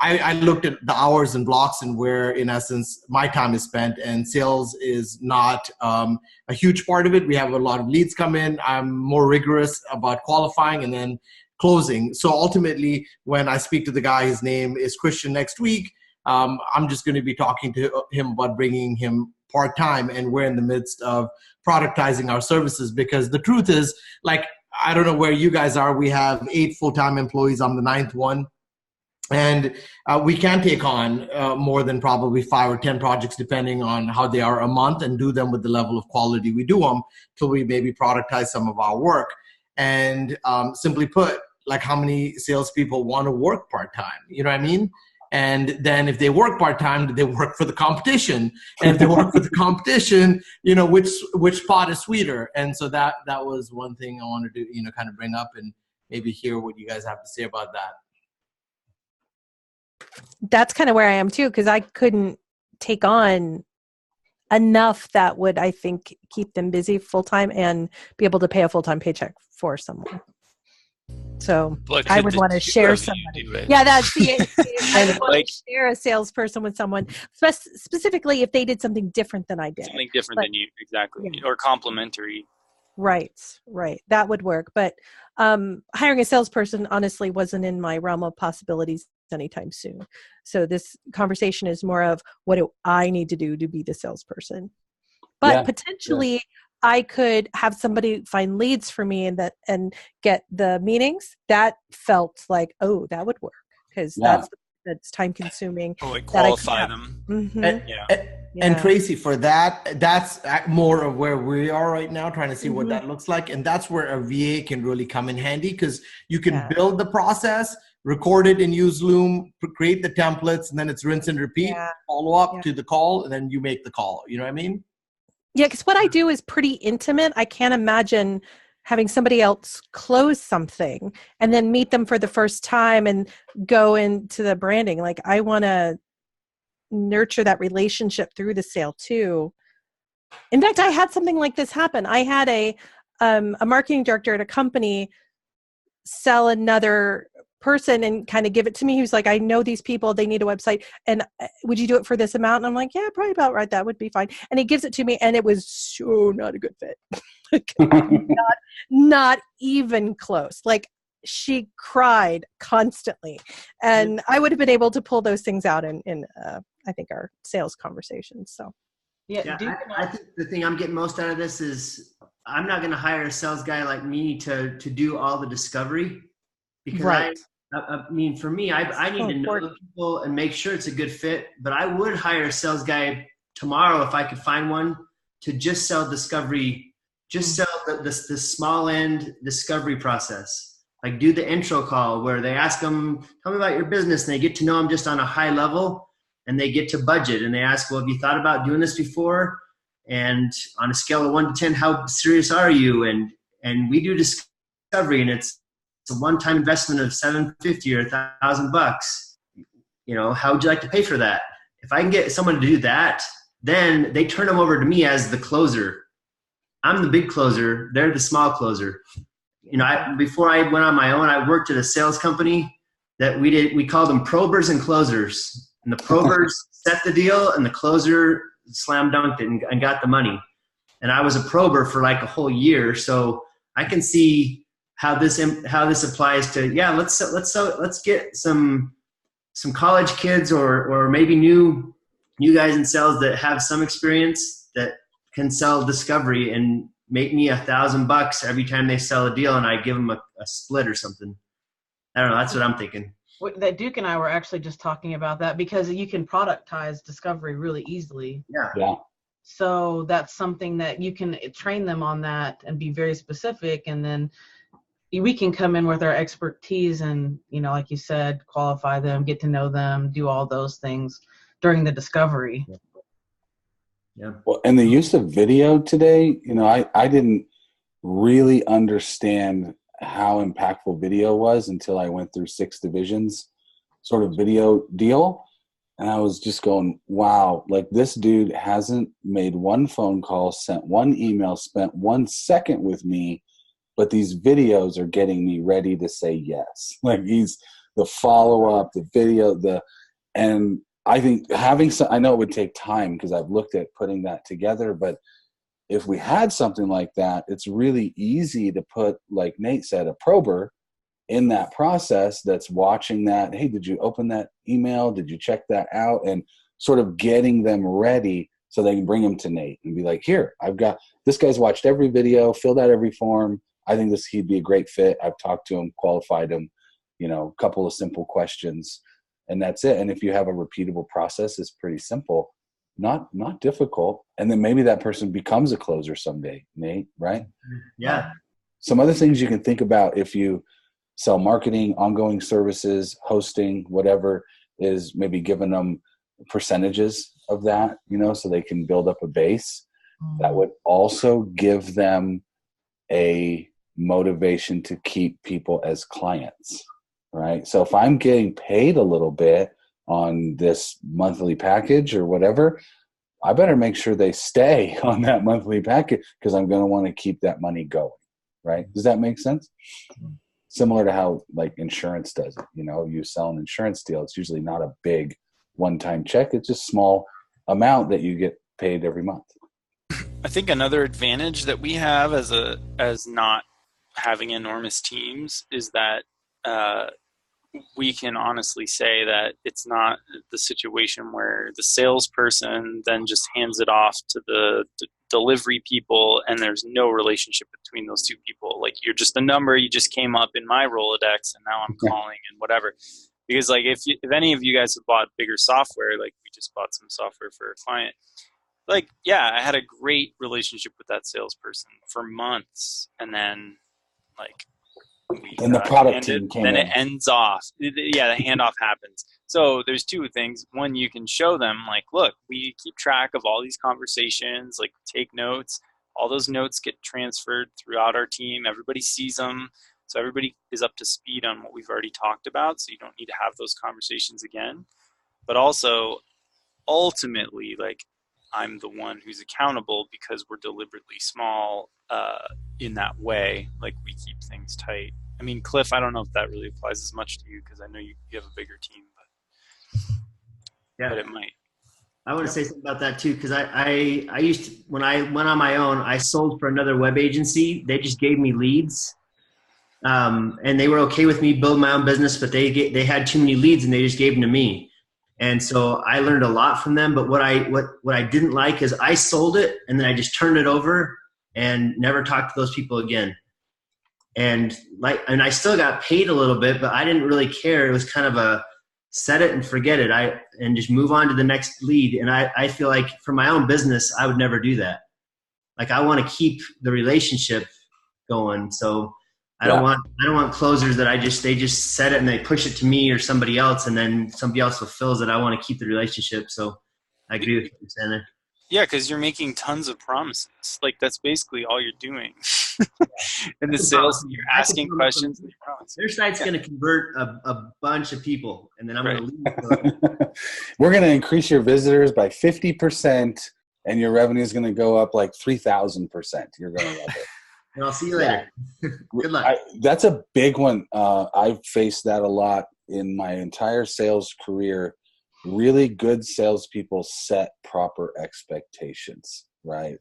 I looked at the hours and blocks and where, in essence, my time is spent, and sales is not a huge part of it. We have a lot of leads come in. I'm more rigorous about qualifying and then closing. So ultimately, when I speak to the guy, his name is Christian, next week, I'm just going to be talking to him about bringing him part-time, and we're in the midst of productizing our services, because the truth is, like, I don't know where you guys are. We have 8 full-time employees. I'm the 9th one. And we can take on more than probably 5 or 10 projects, depending on how they are, a month, and do them with the level of quality we do them, till we maybe productize some of our work. And simply put, like, how many salespeople want to work part-time? You know what I mean? And then if they work part-time, they work for the competition. And if they work for the competition, which pot is sweeter? And so that was one thing I wanted to, kind of bring up and maybe hear what you guys have to say about that. That's kind of where I am too, because I couldn't take on enough that would, I think, keep them busy full-time and be able to pay a full-time paycheck for someone. So I would want to share somebody. Yeah, that's the I would want to share a salesperson with someone, specifically if they did something different than I did. Something different than you, exactly, yeah. Or complementary. Right. That would work. But hiring a salesperson honestly wasn't in my realm of possibilities anytime soon. So this conversation is more of, what do I need to do to be the salesperson? But potentially I could have somebody find leads for me and get the meetings. That felt like, oh, that would work, because that's time consuming. Like qualify them. Mm-hmm. And Tracy, for that, that's more of where we are right now, trying to see what that looks like. And that's where a VA can really come in handy, because you can build the process, record it and use Loom, create the templates, and then it's rinse and repeat, follow up to the call, and then you make the call. You know what I mean? Yeah, because what I do is pretty intimate. I can't imagine having somebody else close something and then meet them for the first time and go into the branding. Like, I want to nurture that relationship through the sale too. In fact, I had something like this happen. I had a marketing director at a company sell another person and kind of give it to me. He was like, I know these people, they need a website, and would you do it for this amount? And I'm like, yeah, probably about right. That would be fine. And he gives it to me, and it was so not a good fit. not even close. Like, she cried constantly, and I would have been able to pull those things out in I think our sales conversations. So I think the thing I'm getting most out of this is I'm not going to hire a sales guy like me to do all the discovery, because I mean, for me, I need to know the people and make sure it's a good fit. But I would hire a sales guy tomorrow if I could find one to just sell discovery, just sell the small end discovery process. Like, do the intro call where they ask them, tell me about your business, and they get to know them just on a high level, and they get to budget, and they ask, well, have you thought about doing this before? And on a scale of 1 to 10, how serious are you? And we do discovery, and it's a one-time investment of $750 or $1,000. You know, how would you like to pay for that? If I can get someone to do that, then they turn them over to me as the closer. I'm the big closer. They're the small closer. You know, before I went on my own, I worked at a sales company that we called them probers and closers. And the probers set the deal, and the closer slam dunked it and got the money. And I was a prober for like a whole year, so I can see how this applies to let's get some college kids or maybe new guys in sales that have some experience that can sell discovery and make me $1,000 every time they sell a deal, and I give them a split or something. I don't know. That's what I'm thinking. That Duke and I were actually just talking about that, because you can productize discovery really easily. Yeah. So that's something that you can train them on that and be very specific, and then we can come in with our expertise and, you know, like you said, qualify them, get to know them, do all those things during the discovery. Yeah. Well, and the use of video today, you know, I didn't really understand how impactful video was until I went through 6 divisions sort of video deal. And I was just going, wow, like, this dude hasn't made one phone call, sent one email, spent 1 second with me, but these videos are getting me ready to say yes. Like, he's the follow-up, the video, and I think having some, I know it would take time because I've looked at putting that together, but if we had something like that, it's really easy to put, like Nate said, a prober in that process that's watching that. Hey, did you open that email? Did you check that out? And sort of getting them ready so they can bring them to Nate and be like, here, I've got, this guy's watched every video, filled out every form. I think he'd be a great fit. I've talked to him, qualified him, you know, a couple of simple questions, and that's it. And if you have a repeatable process, it's pretty simple. Not difficult. And then maybe that person becomes a closer someday, Nate, right? Yeah. Some other things you can think about if you sell marketing, ongoing services, hosting, whatever, is maybe giving them percentages of that, you know, so they can build up a base. That would also give them a motivation to keep people as clients, right? So if I'm getting paid a little bit on this monthly package or whatever, I better make sure they stay on that monthly package because I'm going to want to keep that money going, right? Does that make sense? Similar to how, like, insurance does it. You know, you sell an insurance deal, it's usually not a big one-time check. It's just a small amount that you get paid every month. I think another advantage that we have as not having enormous teams is that we can honestly say that it's not the situation where the salesperson then just hands it off to the delivery people and there's no relationship between those two people. Like, you're just a number, you just came up in my Rolodex and now I'm calling and whatever. Because like if any of you guys have bought bigger software, like we just bought some software for a client, like, yeah, I had a great relationship with that salesperson for months, and then like and the product team came then in. it ends off. Yeah, the handoff happens. So there's two things. One, you can show them like, look, we keep track of all these conversations, like take notes. All those notes get transferred throughout our team. Everybody sees them. So everybody is up to speed on what we've already talked about. So you don't need to have those conversations again. But also, ultimately, like, I'm the one who's accountable because we're deliberately small in that way. Like, we keep things tight. I mean, Cliff, I don't know if that really applies as much to you because I know you have a bigger team, but it might. I want to say something about that too, because I used to, when I went on my own, I sold for another web agency. They just gave me leads, and they were okay with me building my own business, but they had too many leads and they just gave them to me. And so I learned a lot from them. But what I didn't like is I sold it and then I just turned it over and never talked to those people again. And I still got paid a little bit, but I didn't really care. It was kind of a set it and forget it. And just move on to the next lead. And I feel like for my own business, I would never do that. Like, I want to keep the relationship going. So I don't want closers that they just set it and they push it to me or somebody else, and then somebody else fulfills it. I want to keep the relationship. So I agree with you, Sander. Yeah, because you're making tons of promises. Like, that's basically all you're doing. In the sales, you're asking questions and you promise. Their site's going to convert a bunch of people, and then I'm going to leave. We're going to increase your visitors by 50%, and your revenue is going to go up like 3,000%. You're going to love it. And I'll see you later. Good luck. That's a big one. I've faced that a lot in my entire sales career. Really good salespeople set proper expectations, right?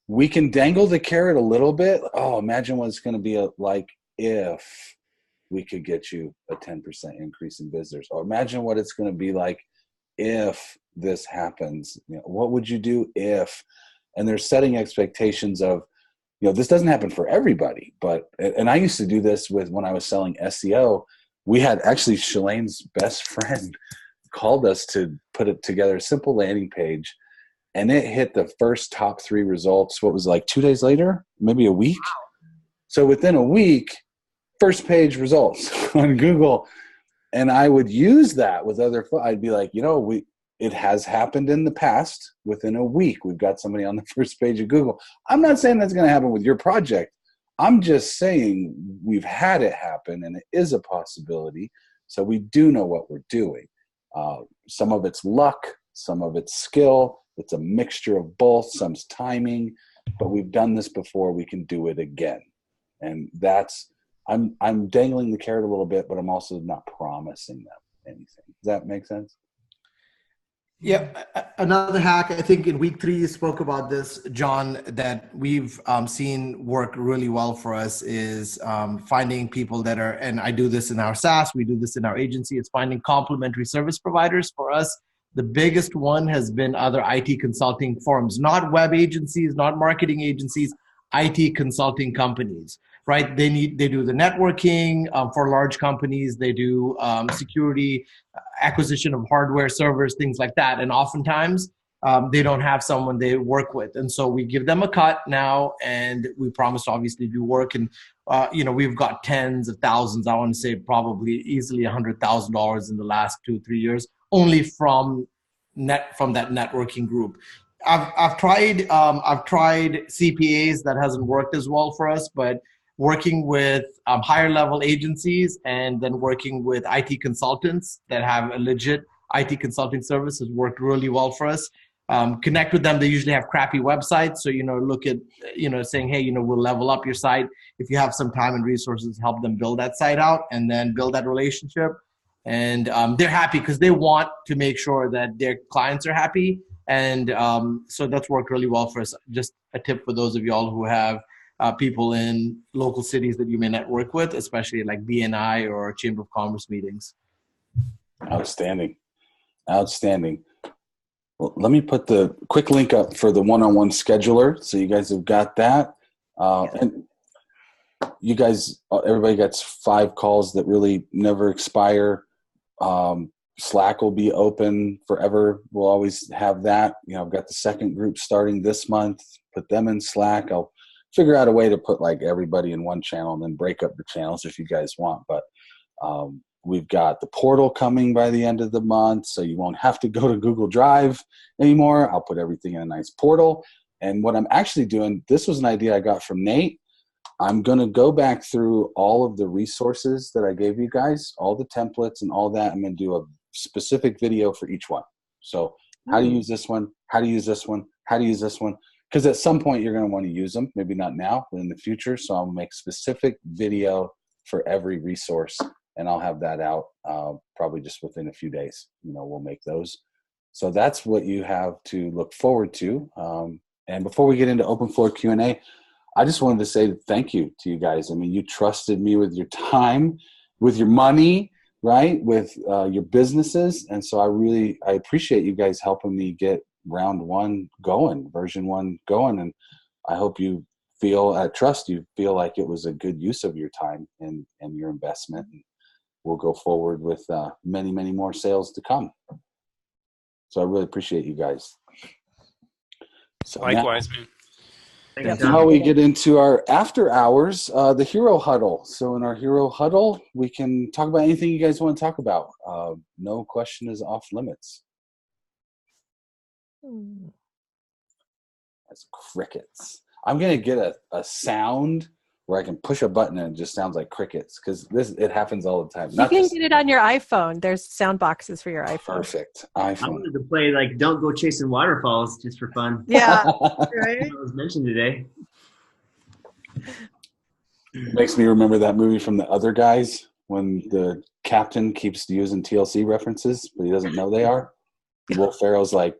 We can dangle the carrot a little bit. Oh, imagine what it's going to be like if we could get you a 10% increase in visitors. Or imagine what it's going to be like if this happens. What would you do if? And they're setting expectations of, this doesn't happen for everybody. And I used to do this when I was selling SEO. We had actually Shalane's best friend called us to put it together, a simple landing page. And it hit the first top 3 results. What was it, like 2 days later? Maybe a week? So within a week, first page results on Google. And I would use that with I'd be like, it has happened in the past. Within a week, we've got somebody on the first page of Google. I'm not saying that's going to happen with your project. I'm just saying we've had it happen, and it is a possibility. So we do know what we're doing. Some of it's luck. Some of it's skill. It's a mixture of both. Some's timing, but we've done this before. We can do it again. And I'm dangling the carrot a little bit, but I'm also not promising them anything. Does that make sense? Yeah. Another hack, I think in week 3, you spoke about this, John, that we've seen work really well for us is finding people that are, and I do this in our SaaS, we do this in our agency, it's finding complementary service providers for us. The biggest one has been other IT consulting firms, not web agencies, not marketing agencies, IT consulting companies, right? They do the networking for large companies. They do security, acquisition of hardware, servers, things like that. And oftentimes they don't have someone they work with. And so we give them a cut now, and we promise to obviously do work. And, we've got tens of thousands, I want to say probably easily $100,000 in the last 2-3 years, only from that networking group. I've tried CPAs, that hasn't worked as well for us, but working with higher level agencies and then working with IT consultants that have a legit IT consulting service has worked really well for us. Connect with them. They usually have crappy websites. So, look at, saying, hey, we'll level up your site. If you have some time and resources, help them build that site out and then build that relationship. And they're happy because they want to make sure that their clients are happy. And so that's worked really well for us. Just a tip for those of y'all who have people in local cities that you may not work with, especially like BNI or Chamber of Commerce meetings. Outstanding. Well, let me put the quick link up for the one-on-one scheduler. So you guys have got that. And you guys, everybody gets 5 calls that really never expire. Slack will be open forever. We'll always have that. I've got the second group starting this month. Put them in Slack. I'll figure out a way to put like everybody in one channel and then break up the channels if you guys want. But we've got the portal coming by the end of the month, so you won't have to go to Google Drive anymore. I'll put everything in a nice portal. And what I'm actually doing, this was an idea I got from Nate. I'm going to go back through all of the resources that I gave you guys, all the templates and all that. I'm going to do a specific video for each one. So how to use this one, how to use this one, how to use this one. Because at some point you're going to want to use them, maybe not now, but in the future. So I'll make specific video for every resource, and I'll have that out probably just within a few days. We'll make those. So that's what you have to look forward to. And before we get into open floor Q&A, I just wanted to say thank you to you guys. I mean, you trusted me with your time, with your money, right, with your businesses. And so I appreciate you guys helping me get round one going, version one going. And I hope you trust you feel like it was a good use of your time and your investment. And we'll go forward with many, many more sales to come. So I really appreciate you guys. So likewise, man. Thanks, now we get into our after hours, the Hero Huddle. So in our Hero Huddle, we can talk about anything you guys want to talk about. No question is off limits. That's crickets. I'm going to get a sound where I can push a button and it just sounds like crickets, because it happens all the time. You can get it on your iPhone. There's sound boxes for your iPhone. Perfect. I wanted to play like "Don't Go Chasing Waterfalls" just for fun. Yeah, right. That was mentioned today. Makes me remember that movie from The Other Guys when the captain keeps using TLC references, but he doesn't know they are. Will Ferrell's like,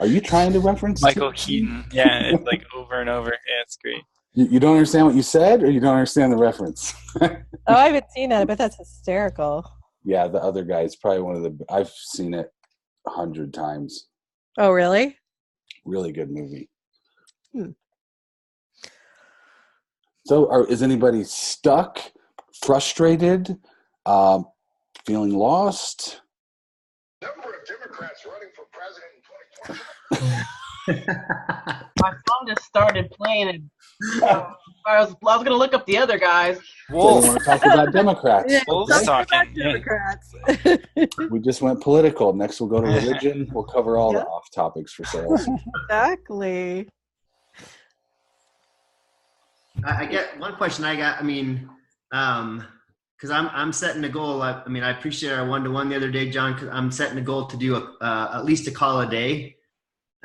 "Are you trying to reference Michael TLC? Keaton?" Yeah, it's like over and over. Yeah, it's great. You don't understand what you said, or you don't understand the reference? Oh, I haven't seen that, but that's hysterical. Yeah, The Other Guys, probably I've seen it 100 times. Oh, really? Really good movie. So is anybody stuck, frustrated, feeling lost? Number of Democrats running for president in 2020. My phone just started playing, and I was going to look up the other guys. So we want to talk about Democrats. Yeah, Wolf's let's talk talking, about yeah. Democrats. We just went political. Next we'll go to religion. We'll cover all the off topics for sales. Exactly. I get one question I got. I mean, because I'm setting a goal. I appreciate our one-to-one the other day, John, because I'm setting a goal to do at least a call a day.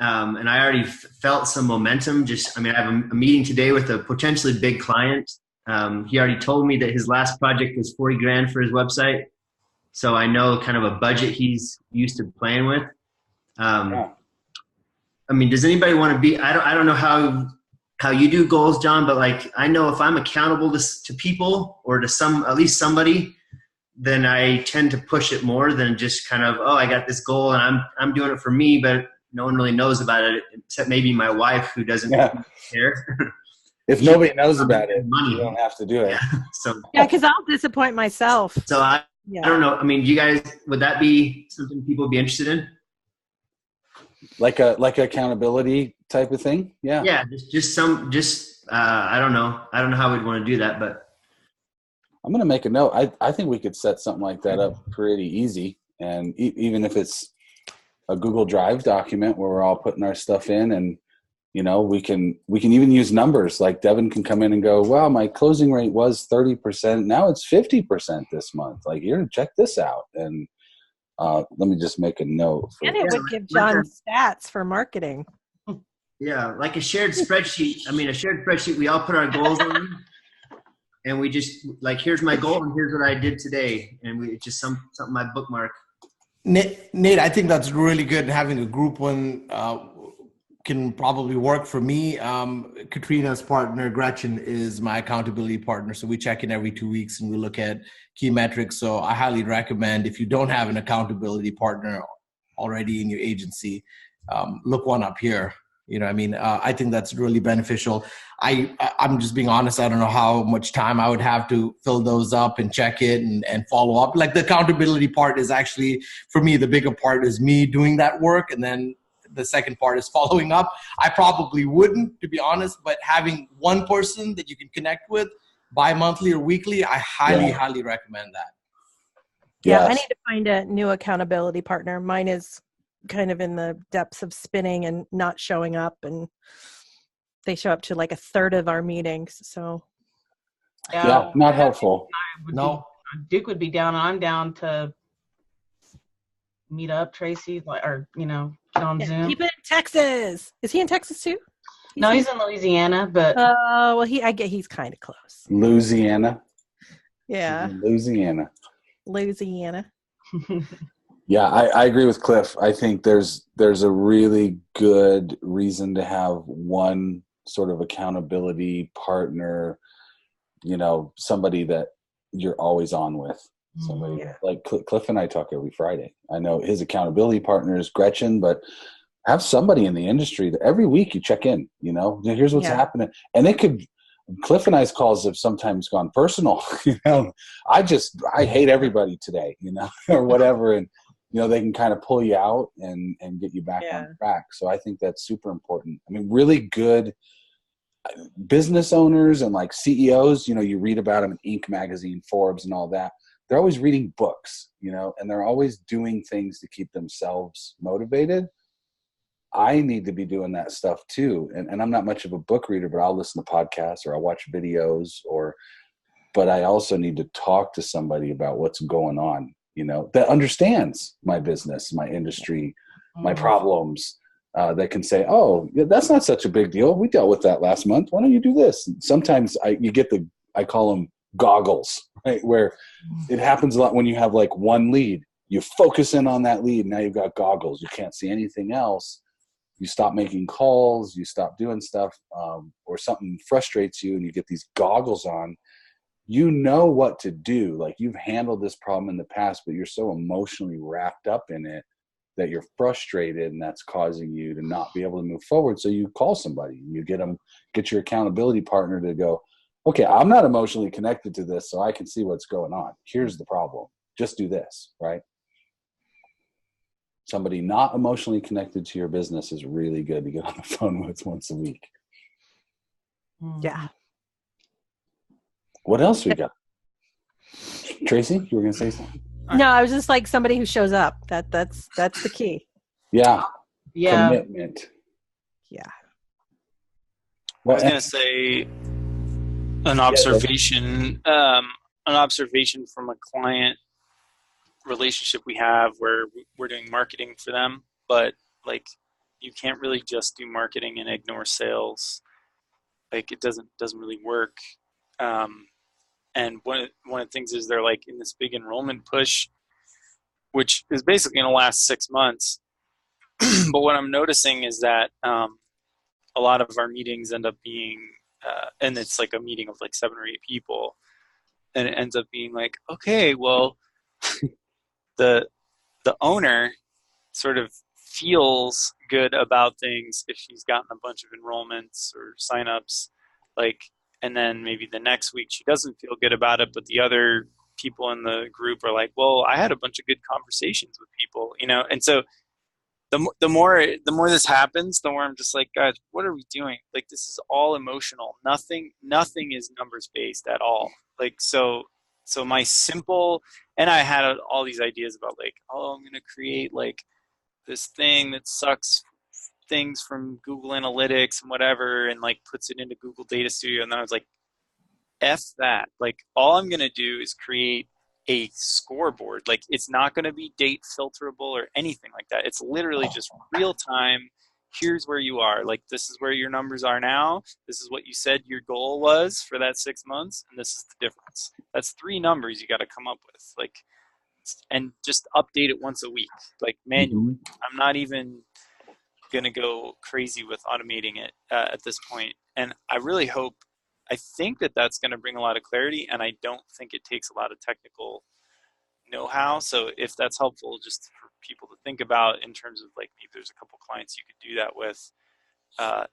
And I already felt some momentum. I have a meeting today with a potentially big client. He already told me that his last project was $40,000 for his website. So I know kind of a budget he's used to playing with. Does anybody want to be, I don't know how you do goals, John, but like, I know if I'm accountable to people or to at least somebody, then I tend to push it more than just kind of, I got this goal and I'm doing it for me, but no one really knows about it except maybe my wife, who doesn't care. If nobody knows about it, you don't have to do it. Yeah, because I'll disappoint myself. So I don't know. you guys, would that be something people would be interested in? Like accountability type of thing? Yeah. Yeah, I don't know. I don't know how we'd want to do that, but I'm going to make a note. I think we could set something like that up pretty easy. And even if it's a Google Drive document where we're all putting our stuff in, and we can even use numbers. Like Devin can come in and go, "Wow, my closing rate was 30%. Now it's 50% this month. Like, here, check this out." And let me just make a note. And it would give John stats for marketing. Yeah, like a shared spreadsheet. We all put our goals on, and we just like, here's my goal and here's what I did today, and it's just something I bookmark. Nate, I think that's really good. Having a group one can probably work for me. Katrina's partner, Gretchen, is my accountability partner. So we check in every 2 weeks and we look at key metrics. So I highly recommend, if you don't have an accountability partner already in your agency, look one up here. I think that's really beneficial. I'm just being honest. I don't know how much time I would have to fill those up and check it and follow up. Like the accountability part is actually, for me, the bigger part is me doing that work. And then the second part is following up. I probably wouldn't, to be honest, but having one person that you can connect with bi-monthly or weekly, I highly recommend that. Yeah, Yes. I need to find a new accountability partner. Mine is kind of in the depths of spinning and not showing up, and they show up to like a third of our meetings. So Yeah, not helpful. No. Duke would be down, and I'm down to meet up, Tracy, or get on Zoom. keep it in Texas. Is he in Texas too? He's in Louisiana, but well, I get he's kind of close. Louisiana. Yeah, Louisiana. Yeah, I agree with Cliff. I think there's a really good reason to have one sort of accountability partner, somebody that you're always on with. Somebody like Cliff and I talk every Friday. I know his accountability partner is Gretchen, but have somebody in the industry that every week you check in, here's what's happening. And Cliff and I's calls have sometimes gone personal, I hate everybody today, or whatever. And, they can kind of pull you out and get you back on track. So I think that's super important. I mean, really good business owners and like CEOs, you read about them in Inc. magazine, Forbes and all that. They're always reading books, and they're always doing things to keep themselves motivated. I need to be doing that stuff too. And I'm not much of a book reader, but I'll listen to podcasts or I'll watch videos but I also need to talk to somebody about what's going on, that understands my business, my industry, my problems, that can say, oh, that's not such a big deal. We dealt with that last month. Why don't you do this? And sometimes you get I call them goggles, right? Where it happens a lot when you have like one lead, you focus in on that lead. Now you've got goggles. You can't see anything else. You stop making calls, you stop doing stuff, or something frustrates you and you get these goggles on. You know what to do. Like you've handled this problem in the past, but you're so emotionally wrapped up in it that you're frustrated, and that's causing you to not be able to move forward. So you call somebody and you get your accountability partner to go, okay, I'm not emotionally connected to this, so I can see what's going on. Here's the problem. Just do this, right? Somebody not emotionally connected to your business is really good to get on the phone with once a week. Yeah. What else we got? Tracy, you were going to say something? No, I was just like somebody who shows up. That's the key. Yeah. Commitment. Yeah. I was going to say an observation from a client relationship we have where we're doing marketing for them, but like you can't really just do marketing and ignore sales. Like it doesn't really work. And one of the things is they're like in this big enrollment push, which is basically in the last 6 months. But what I'm noticing is that a lot of our meetings end up being, and it's like a meeting of like 7 or 8 people, and it ends up being like, okay, well, the owner sort of feels good about things if she's gotten a bunch of enrollments or signups, like, and then maybe the next week she doesn't feel good about it, but the other people in the group are like, well, I had a bunch of good conversations with people, and so the more this happens, the more I'm just like, guys, what are we doing? Like, this is all emotional. Nothing is numbers based at all. Like, so my simple, and I had all these ideas about like, oh, I'm going to create like this thing that sucks things from Google Analytics and whatever, and like puts it into Google Data Studio. And then I was like, F that. Like, all I'm going to do is create a scoreboard. Like, it's not going to be date filterable or anything like that. It's literally just real time. Here's where you are. Like, this is where your numbers are now. This is what you said your goal was for that 6 months. And this is the difference. That's 3 numbers you got to come up with. Like, and just update it once a week, like manually. I'm not even going to go crazy with automating it at this point. And I really hope, I think that that's going to bring a lot of clarity, and I don't think it takes a lot of technical know-how. So if that's helpful just for people to think about in terms of like, maybe there's a couple clients you could do that with,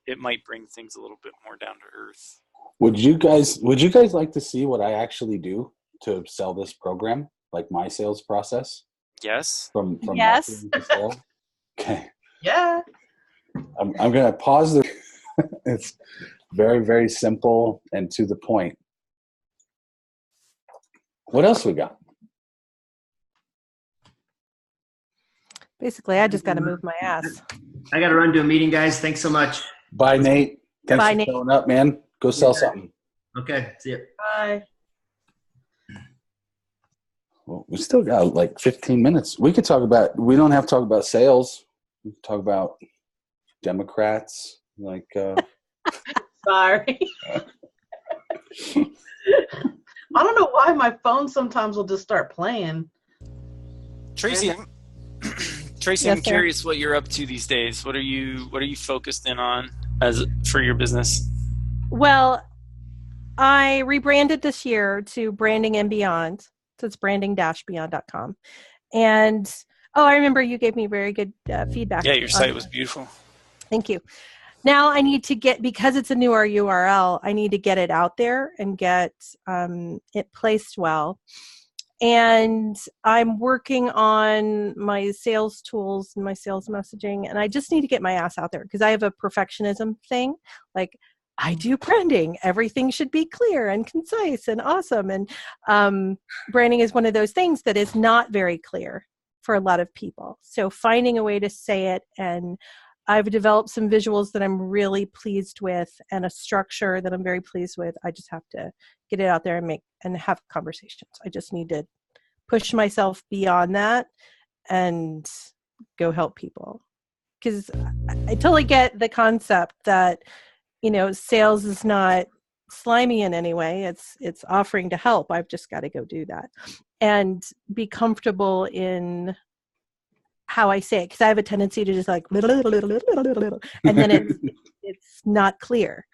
it might bring things a little bit more down to earth. Would you guys like to see what I actually do to sell this program, like my sales process Yes. from Yes. marketing to sales? Okay, Yeah. I'm gonna pause the. It's very, very simple and to the point. What else we got? Basically, I just got to move my ass. I got to run to a meeting, guys. Thanks so much. Bye, Nate. Thanks Bye, for Nate. showing up, man. Go sell something. Okay, see you. Bye. Well, we still got like 15 minutes. We don't have to talk about sales. We can talk about Democrats. Like, Sorry. I don't know why my phone sometimes will just start playing. Tracy, I'm Yes, sir. curious what you're up to these days. What are you focused in on for your business? Well, I rebranded this year to Branding and Beyond. So it's branding-beyond.com. And, I remember you gave me very good feedback. Yeah, your site was beautiful. Thank you. Now I need to because it's a newer URL, I need to get it out there and get it placed well. And I'm working on my sales tools and my sales messaging, and I just need to get my ass out there because I have a perfectionism thing. Like, I do branding. Everything should be clear and concise and awesome. And branding is one of those things that is not very clear for a lot of people. So finding a way to say it, and I've developed some visuals that I'm really pleased with and a structure that I'm very pleased with. I just have to get it out there and have conversations. I just need to push myself beyond that and go help people. Because I totally get the concept that, sales is not slimy in any way. It's offering to help. I've just got to go do that and be comfortable in how I say it, because I have a tendency to just like, and then it's not clear.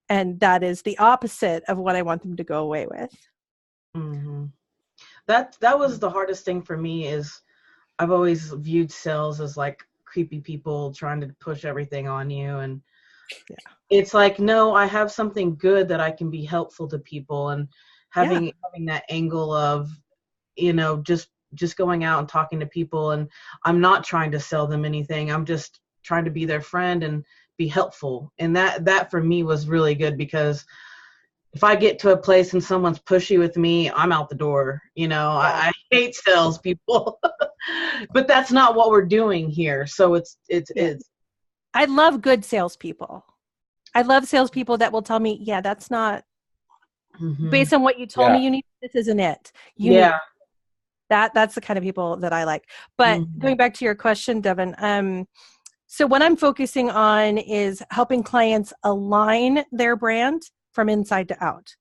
And that is the opposite of what I want them to go away with. Mm-hmm. That was the hardest thing for me. Is I've always viewed sales as like creepy people trying to push everything on you. And it's like, no, I have something good that I can be helpful to people, and having that angle of, just going out and talking to people, and I'm not trying to sell them anything. I'm just trying to be their friend and be helpful. And that for me was really good, because if I get to a place and someone's pushy with me, I'm out the door. I hate salespeople, but that's not what we're doing here. So it's. I love good salespeople. I love salespeople that will tell me, yeah, that's not based on what you told me you need. This isn't it. That's the kind of people that I like. But going back to your question, Devin, so what I'm focusing on is helping clients align their brand from inside to out.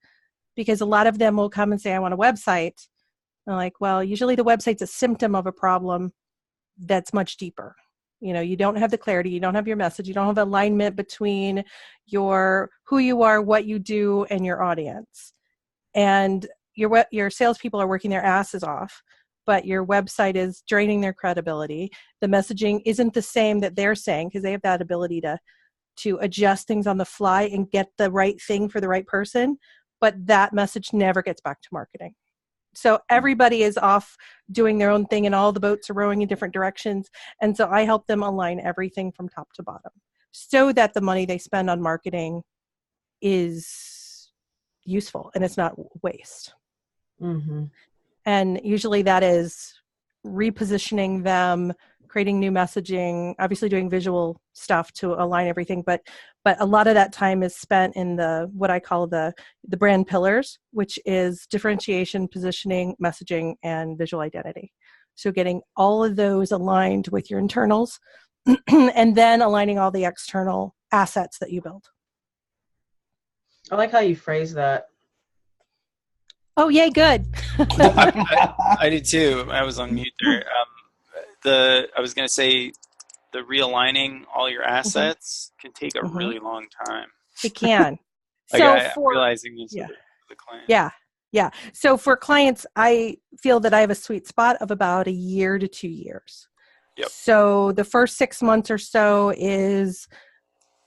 Because a lot of them will come and say, I want a website. I'm like, well, usually the website's a symptom of a problem that's much deeper. You don't have the clarity, you don't have your message, you don't have alignment between who you are, what you do, and your audience. And your salespeople are working their asses off, but your website is draining their credibility. The messaging isn't the same that they're saying, because they have that ability to adjust things on the fly and get the right thing for the right person, but that message never gets back to marketing. So everybody is off doing their own thing, and all the boats are rowing in different directions. And so I help them align everything from top to bottom so that the money they spend on marketing is useful and it's not waste. Mm-hmm. And usually that is repositioning them, creating new messaging, obviously doing visual stuff to align everything. But a lot of that time is spent in what I call the brand pillars, which is differentiation, positioning, messaging, and visual identity. So getting all of those aligned with your internals and then aligning all the external assets that you build. I like how you phrase that. Oh, yay, good. I did too. I was on mute there. I was going to say, the realigning all your assets can take a really long time. It can. I'm realizing this with the client. Yeah. So for clients, I feel that I have a sweet spot of about 1 year to 2 years. Yep. So the first 6 months or so is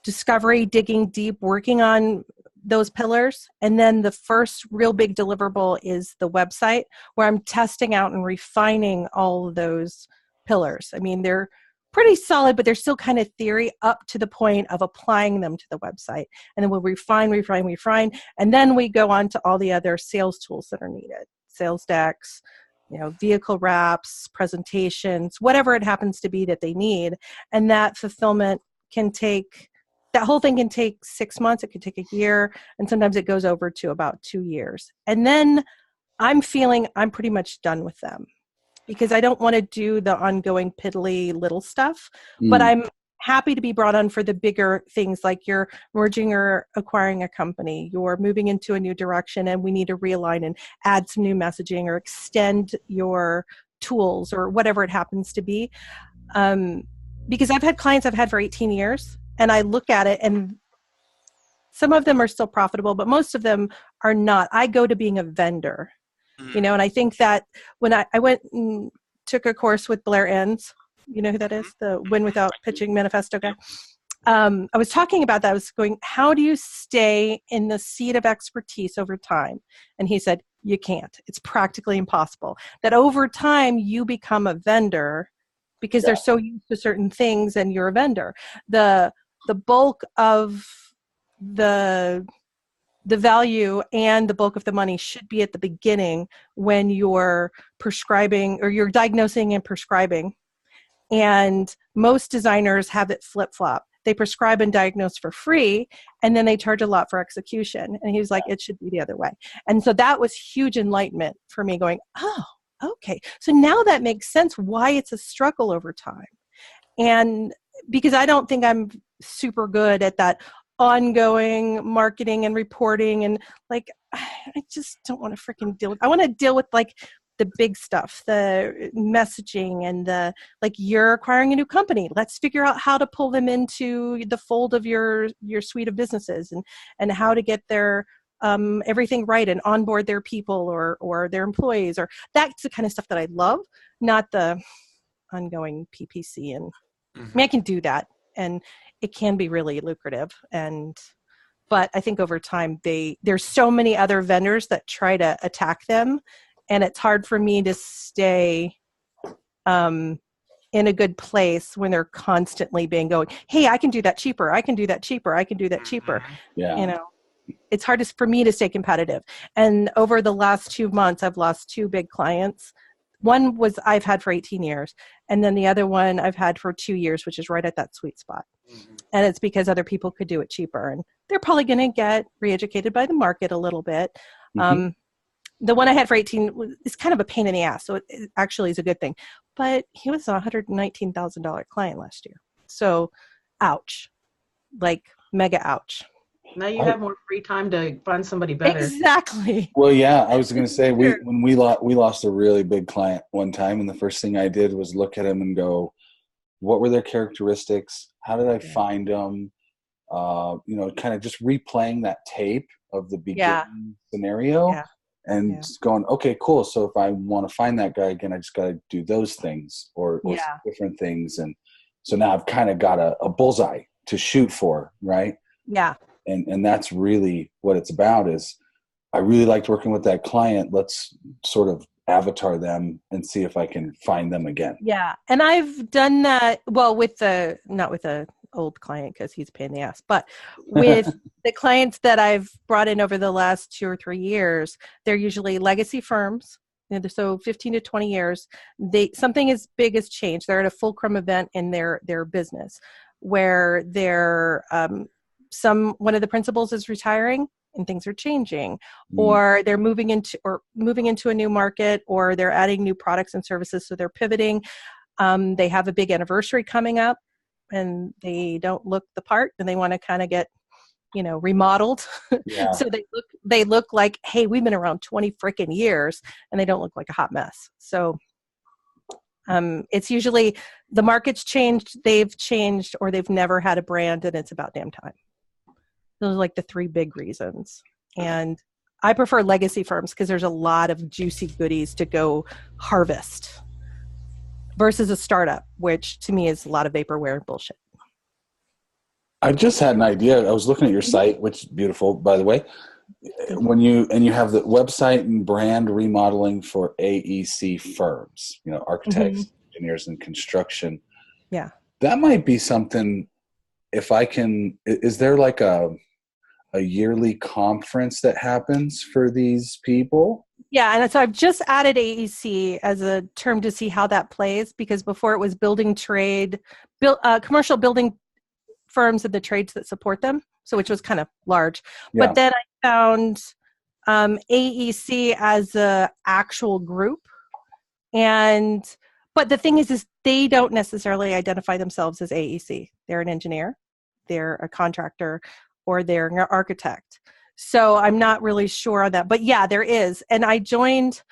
discovery, digging deep, working on those pillars. And then the first real big deliverable is the website, where I'm testing out and refining all of those pillars. I mean, they're pretty solid, but they're still kind of theory up to the point of applying them to the website. And then we'll refine. And then we go on to all the other sales tools that are needed. Sales decks, vehicle wraps, presentations, whatever it happens to be that they need. And that fulfillment that whole thing can take 6 months. It could take a year. And sometimes it goes over to about 2 years. And then I'm feeling I'm pretty much done with them, because I don't want to do the ongoing piddly little stuff, but I'm happy to be brought on for the bigger things, like you're merging or acquiring a company, you're moving into a new direction, and we need to realign and add some new messaging or extend your tools or whatever it happens to be. Because I've had clients I've had for 18 years, and I look at it, and some of them are still profitable, but most of them are not. I go to being a vendor, and I think that when I went and took a course with Blair Enns, you know who that is? The Win Without Pitching Manifesto guy. I was talking about that. I was going, how do you stay in the seat of expertise over time? And he said, you can't. It's practically impossible. That over time you become a vendor because they're so used to certain things, and you're a vendor. The bulk of the value and the bulk of the money should be at the beginning when you're prescribing or you're diagnosing and prescribing. And most designers have it flip-flop. They prescribe and diagnose for free, and then they charge a lot for execution. And he was like, it should be the other way. And so that was huge enlightenment for me, going, oh, okay. So now that makes sense why it's a struggle over time. And because I don't think I'm super good at that ongoing marketing and reporting, and like, I just don't want to freaking deal with, I want to deal with like the big stuff, the messaging, and the, like, you're acquiring a new company. Let's figure out how to pull them into the fold of your suite of businesses, and how to get their everything right and onboard their people or their employees, or that's the kind of stuff that I love, not the ongoing PPC. And I mean, I can do that, and it can be really lucrative. But I think over time, there's so many other vendors that try to attack them, and it's hard for me to stay in a good place when they're constantly going, hey, I can do that cheaper. I can do that cheaper. I can do that cheaper. Yeah. It's hard for me to stay competitive. And over the last 2 months, I've lost 2 big clients. One was I've had for 18 years. And then the other one I've had for 2 years, which is right at that sweet spot. And it's because other people could do it cheaper. And they're probably going to get re-educated by the market a little bit. The one I had for 18 is kind of a pain in the ass. So it actually is a good thing. But he was a $119,000 client last year. So ouch. Like mega ouch. Now you have more free time to find somebody better. Exactly. Well, yeah, I was going to say when we lost a really big client one time, and the first thing I did was look at him and go, what were their characteristics? How did I find them? Kind of just replaying that tape of the beginning scenario, and going, okay, cool. So if I want to find that guy again, I just got to do those things or different things. And so now I've kind of got a bullseye to shoot for, right? Yeah. And that's really what it's about. Is I really liked working with that client. Let's sort of avatar them and see if I can find them again. Yeah. And I've done that, well, not with a old client because he's a pain in the ass, but with the clients that I've brought in over the last 2 or 3 years, they're usually legacy firms. So 15 to 20 years, something as big as changed. They're at a fulcrum event in their business where they're, one of the principals is retiring and things are changing, or they're moving into a new market, or they're adding new products and services. So they're pivoting. They have a big anniversary coming up and they don't look the part, and they want to kind of get, remodeled. Yeah. So they look like, hey, we've been around 20 freaking years, and they don't look like a hot mess. So it's usually the market's changed, they've changed, or they've never had a brand, and it's about damn time. Those are like the 3 big reasons. And I prefer legacy firms because there's a lot of juicy goodies to go harvest versus a startup, which to me is a lot of vaporware and bullshit. I just had an idea. I was looking at your site, which is beautiful, by the way. When you have the website and brand remodeling for AEC firms, architects, engineers, and construction. Yeah. That might be something. If I can, is there like a yearly conference that happens for these people? Yeah, and so I've just added AEC as a term to see how that plays, because before it was building trade, commercial building firms and the trades that support them, so which was kind of large. Yeah. But then I found AEC as a actual group, but the thing is they don't necessarily identify themselves as AEC. They're an engineer, they're a contractor, or they're an architect. So I'm not really sure on that. But yeah, there is. And I joined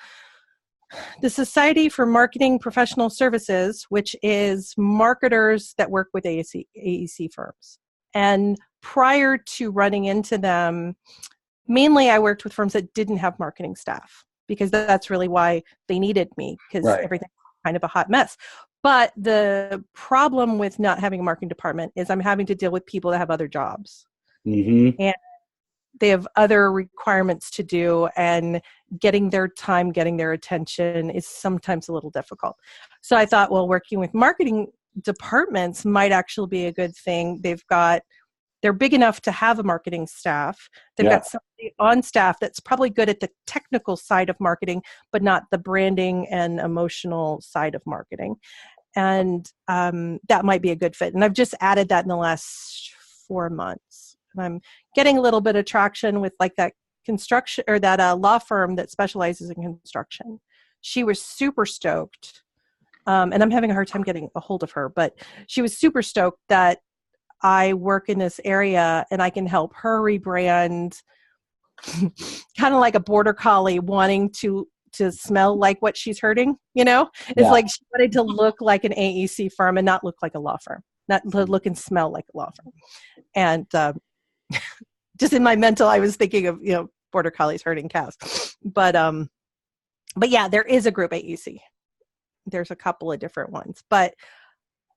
the Society for Marketing Professional Services, which is marketers that work with AEC firms. And prior to running into them, mainly I worked with firms that didn't have marketing staff, because that's really why they needed me, because everything's kind of a hot mess. But the problem with not having a marketing department is I'm having to deal with people that have other jobs. Mm-hmm. And they have other requirements to do, and getting their time, getting their attention is sometimes a little difficult. So I thought, well, working with marketing departments might actually be a good thing. They're big enough to have a marketing staff. They've got somebody on staff that's probably good at the technical side of marketing, but not the branding and emotional side of marketing. And that might be a good fit. And I've just added that in the last 4 months. And I'm getting a little bit of traction with like that construction, or that law firm that specializes in construction. She was super stoked. And I'm having a hard time getting a hold of her, but she was super stoked that I work in this area and I can help her rebrand, kind of like a border collie wanting to smell like what she's hurting, It's like she wanted to look like an AEC firm and not look like a law firm, not look and smell like a law firm. And just in my mental, I was thinking of, border collies hurting cows. But yeah, there is a group AEC. There's a couple of different ones, but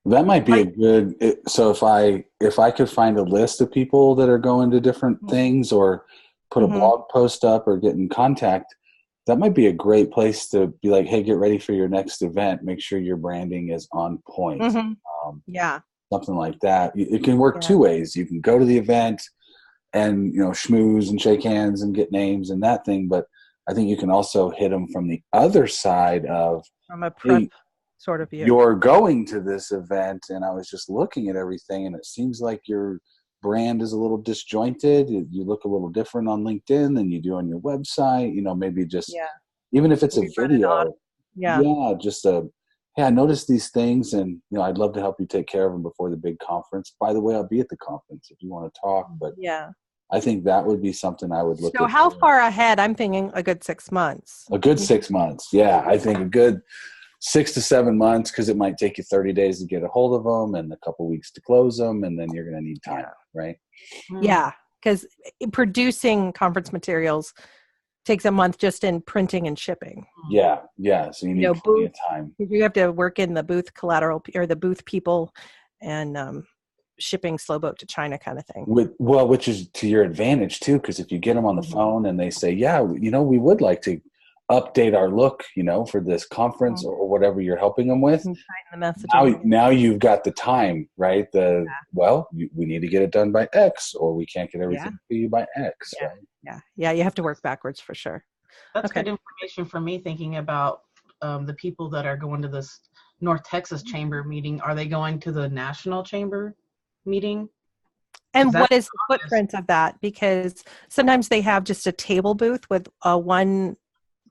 that might be a good. So if I could find a list of people that are going to different things, or put a blog post up, or get in contact, that might be a great place to be like, hey, get ready for your next event. Make sure your branding is on point. Something like that. It can work two ways. You can go to the event and schmooze and shake hands and get names and that thing, but I think you can also hit them from the other side of, from a prep sort of view. You're going to this event, and I was just looking at everything, and it seems like your brand is a little disjointed. You look a little different on LinkedIn than you do on your website. Maybe just even if it's a video, just hey, I noticed these things, and I'd love to help you take care of them before the big conference. By the way, I'll be at the conference if you want to talk. But I think that would be something I would look at. So how far ahead? I'm thinking a good 6 months. A good 6 months. Yeah, I think a good 6 to 7 months, because it might take you 30 days to get a hold of them and a couple weeks to close them, and then you're going to need time, right? Yeah, because producing conference materials takes a month just in printing and shipping. Yeah. So you need plenty of time. You have to work in the booth collateral, or the booth people, and shipping slow boat to China kind of thing. Which is to your advantage too, because if you get them on the phone and they say, we would like to update our look, for this conference or whatever you're helping them with. Now you've got the time, right? We need to get it done by X, or we can't get everything to you by X. Yeah. Right? Yeah. You have to work backwards for sure. That's good information for me, thinking about the people that are going to this North Texas Chamber meeting. Are they going to the National Chamber meeting? And what is the footprint of that? Because sometimes they have just a table booth with one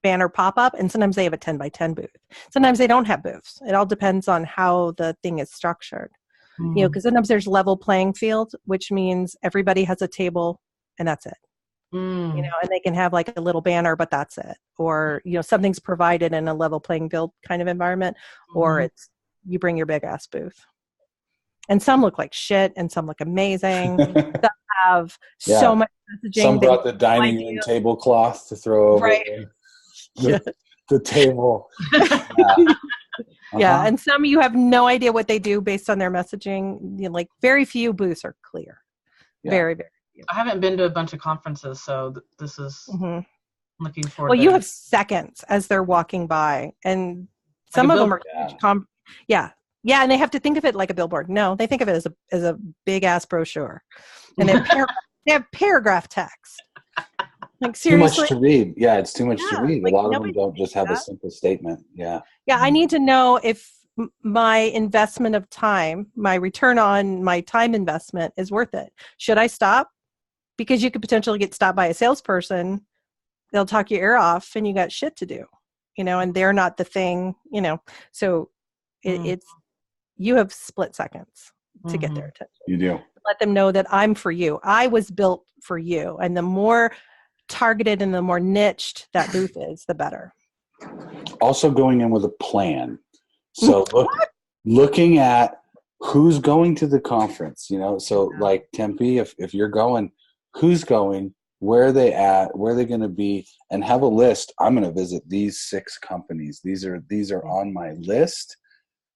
banner pop-up, and sometimes they have a 10 by 10 booth. Sometimes they don't have booths. It all depends on how the thing is structured. Because sometimes there's level playing field, which means everybody has a table and that's it. And they can have like a little banner, but that's it. Or something's provided in a level playing field kind of environment, or it's you bring your big ass booth. And some look like shit, and some look amazing. Some have so much messaging. Some brought the dining room tablecloth to throw over the table. Yeah, Uh-huh. and some you have no idea what they do based on their messaging. You know, like very few booths are clear. Yeah. Very, very few. I haven't been to a bunch of conferences, so this is Mhm. looking forward. Well, to you have seconds as they're walking by, and some a of them are billboard. huge. Yeah, and they have to think of it like a billboard. No, they think of it as a big ass brochure, and they have paragraph text. Like Too much seriously, to read. Yeah, it's too much to Yeah, read. like, A lot of them nobody don't just have a that. simple statement. Yeah. Yeah, I need to know if my investment of time, my return on my time investment is worth it. Should I stop? Because you could potentially get stopped by a salesperson. They'll talk your ear off and you got shit to do, you know, and they're not the thing, you know. So it's, you have split seconds to get their attention. You do. Let them know that I'm for you. I was built for you. And the more targeted and the more niched that booth is, the better. Also going in with a plan. So looking at who's going to the conference, you know, so like Tempe, if you're going, who's going, where are they at, where are they going to be, and have a list. I'm going to visit these 6 companies. These are on my list.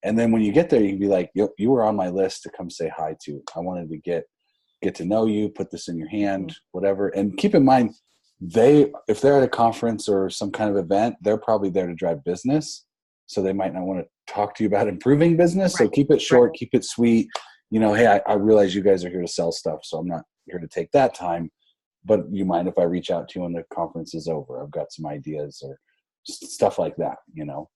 And then when you get there, you can be like, you were on my list to come say hi to. I wanted to get to know you, put this in your hand, whatever. And keep in mind, if they're at a conference or some kind of event, they're probably there to drive business. So they might not want to talk to you about improving business. So keep it short, keep it sweet. You know, hey, I realize you guys are here to sell stuff, so I'm not here to take that time. But you mind if I reach out to you when the conference is over? I've got some ideas or stuff like that, you know.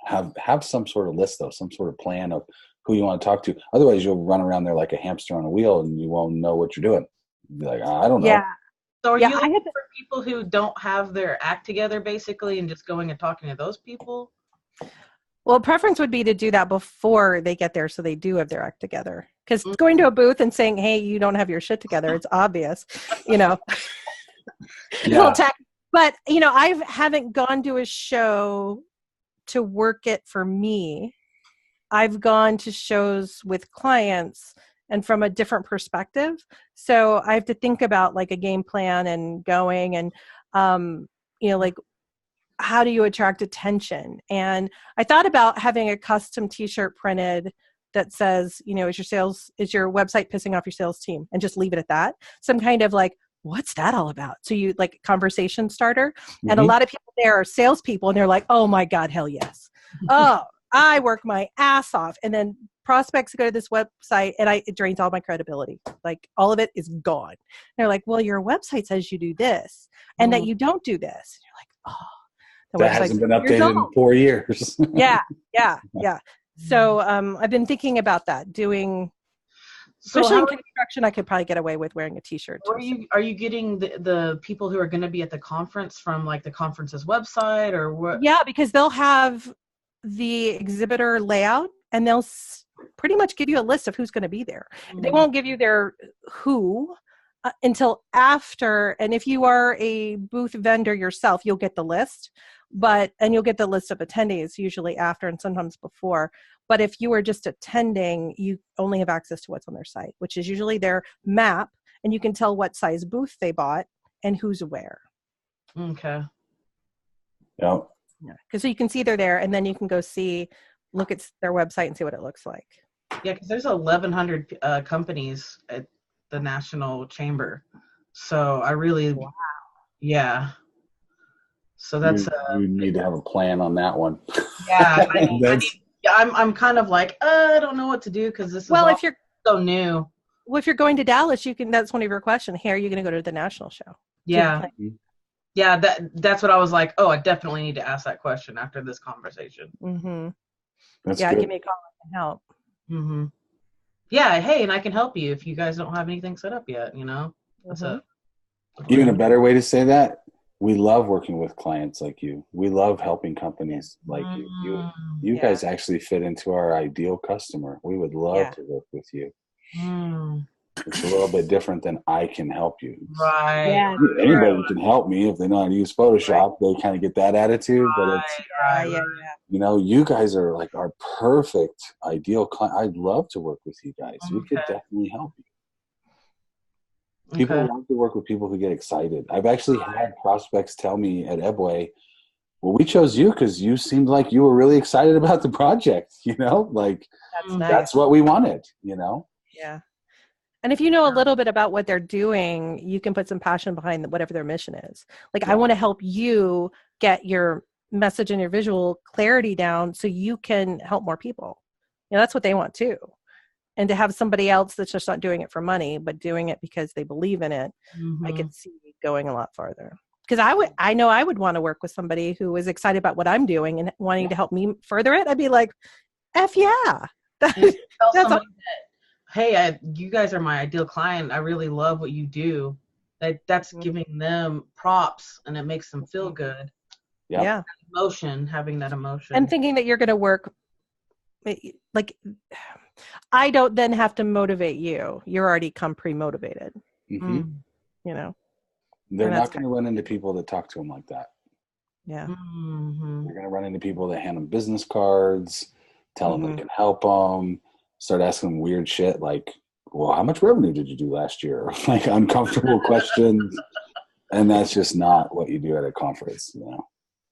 Have some sort of list, though, some sort of plan of who you want to talk to. Otherwise, you'll run around there like a hamster on a wheel and you won't know what you're doing. You'll be like, I don't know. Yeah. So are you looking for people who don't have their act together, basically, and just going and talking to those people? Well, preference would be to do that before they get there so they do have their act together. Because going to a booth and saying, hey, you don't have your shit together, it's obvious, you know. But, you know, I haven't gone to a show to work it for me. I've gone to shows with clients and from a different perspective. So I have to think about like a game plan and going and, you know, like, how do you attract attention? And I thought about having a custom t-shirt printed that says, you know, is your website pissing off your sales team? And just leave it at that. Some kind of like, what's that all about? So you like conversation starter. And a lot of people there are salespeople and they're like, oh my God, hell yes. Oh, I work my ass off. And then prospects go to this website and it drains all my credibility. Like all of it is gone. They're like, well, your website says you do this and that you don't do this. And you're like, oh. That hasn't been updated in 4 years. Yeah. So I've been thinking about that, doing, especially in construction, I could probably get away with wearing a t-shirt. Are you getting the people who are going to be at the conference from like the conference's website or what? Yeah, because they'll have the exhibitor layout and they'll pretty much give you a list of who's going to be there. They won't give you their who until after. And if you are a booth vendor yourself, you'll get the list. And you'll get the list of attendees usually after and sometimes before. But if you are just attending, you only have access to what's on their site, which is usually their map, and you can tell what size booth they bought and who's where. Okay. Yeah. Because so you can see they're there, and then you can go look at their website and see what it looks like. Yeah, because there's 1,100 companies at the National Chamber. So I really, yeah. So that's you need to have a plan on that one. Yeah, I'm kind of like I don't know what to do because this is if you're so new. Well, if you're going to Dallas, that's one of your questions. Hey, are you going to go to the national show? Yeah, yeah. That's what I was like. Oh, I definitely need to ask that question after this conversation. Mm-hmm. That's good. Give me a call. I can help. Mm-hmm. Yeah. Hey, and I can help you if you guys don't have anything set up yet. You know. Even a better way to say that. We love working with clients like you. We love helping companies like you. You guys actually fit into our ideal customer. We would love to work with you. It's a little bit different than I can help you. Right. Yeah. Anybody can help me if they know how to use Photoshop. They kind of get that attitude. But it's, you know, you guys are like our perfect ideal client. I'd love to work with you guys. We could definitely help you. People want to work with people who get excited. I've actually had prospects tell me at Ebway, Well, we chose you because you seemed like you were really excited about the project, like That's Mm. nice. that's what we wanted, Yeah. And if you know a little bit about what they're doing, you can put some passion behind whatever their mission is. Like, I Yeah. want to help you get your message and your visual clarity down so you can help more people. That's what they want too. And to have somebody else that's just not doing it for money, but doing it because they believe in it, I Mhm. could see going a lot farther. Because I know I would want to work with somebody who is excited about what I'm doing and wanting to help me further it. I'd be like, F yeah. And tell That's somebody that, hey, you guys are my ideal client. I really love what you do. That's Mhm. giving them props, and it makes them feel good. Yeah. Emotion, having that emotion. And thinking that you're going to work, like, I don't then have to motivate you. You're already come pre-motivated, Hmm. They're And not that's going to run into people that talk to them like that. Yeah. Mhm. They're going to run into people that hand them business cards, tell them Mhm. they can help them, start asking them weird shit like, well, how much revenue did you do last year? Like uncomfortable questions. And that's just not what you do at a conference,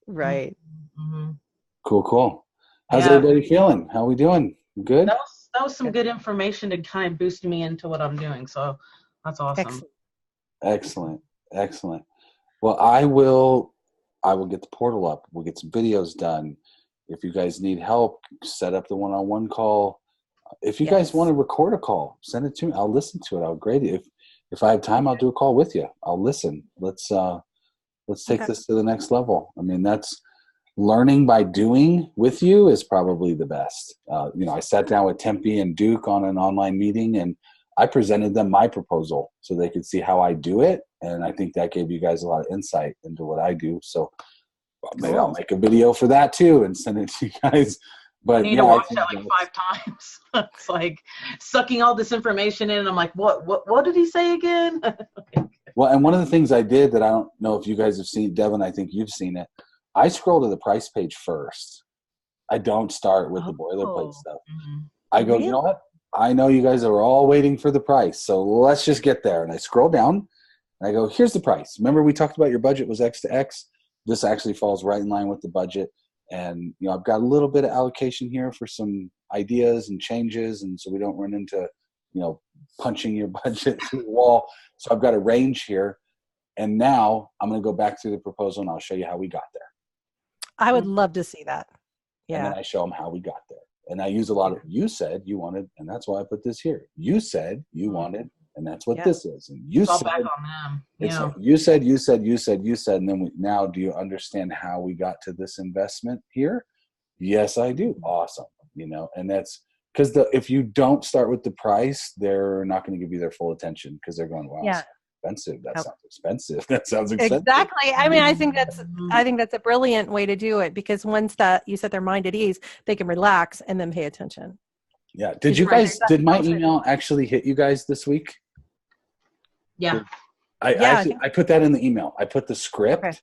Right. Mhm. Cool. How's Yeah. everybody feeling? How we doing? Good? That was some good information to kind of boost me into what I'm doing. So that's awesome. Excellent. Excellent. Well, I will get the portal up. We'll get some videos done. If you guys need help, set up the one-on-one call. If you guys Yes. want to record a call, send it to me. I'll listen to it. I'll grade it. If I have time, I'll do a call with you. I'll listen. Let's take Okay. this to the next level. I mean, that's learning by doing with you is probably the best. I sat down with Tempe and Duke on an online meeting, and I presented them my proposal so they could see how I do it. And I think that gave you guys a lot of insight into what I do. So maybe I'll make a video for that too and send it to you guys. But I need to watch that like 5 times. It's like sucking all this information in. And I'm like, what did he say again? Well, and one of the things I did that I don't know if you guys have seen, Devin, I think you've seen it. I scroll to the price page first. I don't start with the boilerplate stuff. Mhm. I go, you know what? I know you guys are all waiting for the price, so let's just get there. And I scroll down, and I go, here's the price. Remember we talked about your budget was X to X? This actually falls right in line with the budget. And, I've got a little bit of allocation here for some ideas and changes, and so we don't run into, punching your budget through the wall. So I've got a range here. And now I'm going to go back through the proposal, and I'll show you how we got there. I would love to see that. And Yeah. then I show them how we got there. And I use a lot of, you said you wanted, and that's why I put this here. You said you wanted, and that's what this is. And you It's all said, back on them. it's Yeah. like, you said, and then now do you understand how we got to this investment here? Yes, I do. Awesome. And that's because if you don't start with the price, they're not going to give you their full attention because they're going, wow, Yeah. expensive. That Nope. sounds expensive. That sounds expensive. Exactly. I mean, I think that's a brilliant way to do it, because once that you set their mind at ease, they can relax and then pay attention. Yeah. Did my email actually hit you guys this week? Yeah. I put that in the email. I put the script. Okay.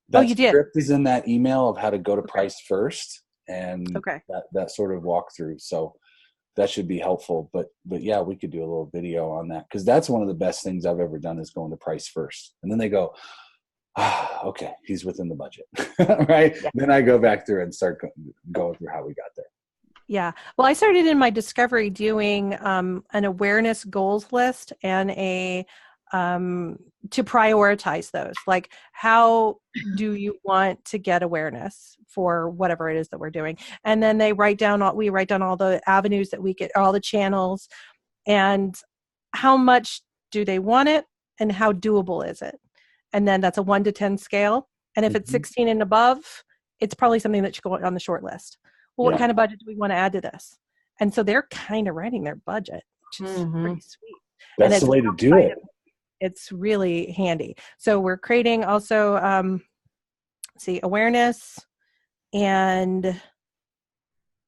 That you did. script is in that email of how to go to price first, and that sort of walkthrough. So that should be helpful. But yeah, we could do a little video on that, because that's one of the best things I've ever done is going to price first, and then they go, okay, he's within the budget, right? Yeah. Then I go back through and start going through how we got there. Yeah. Well, I started in my discovery doing an awareness goals list and to prioritize those. Like, how do you want to get awareness for whatever it is that we're doing? And then we write down all the avenues that we get, all the channels, and how much do they want it and how doable is it? And then that's a 1 to 10 scale. And if it's 16 and above, it's probably something that should go on the short list. Well, what kind of budget do we want to add to this? And so they're kind of writing their budget, which is pretty sweet. That's the way to do it. It's really handy. So we're creating also, awareness and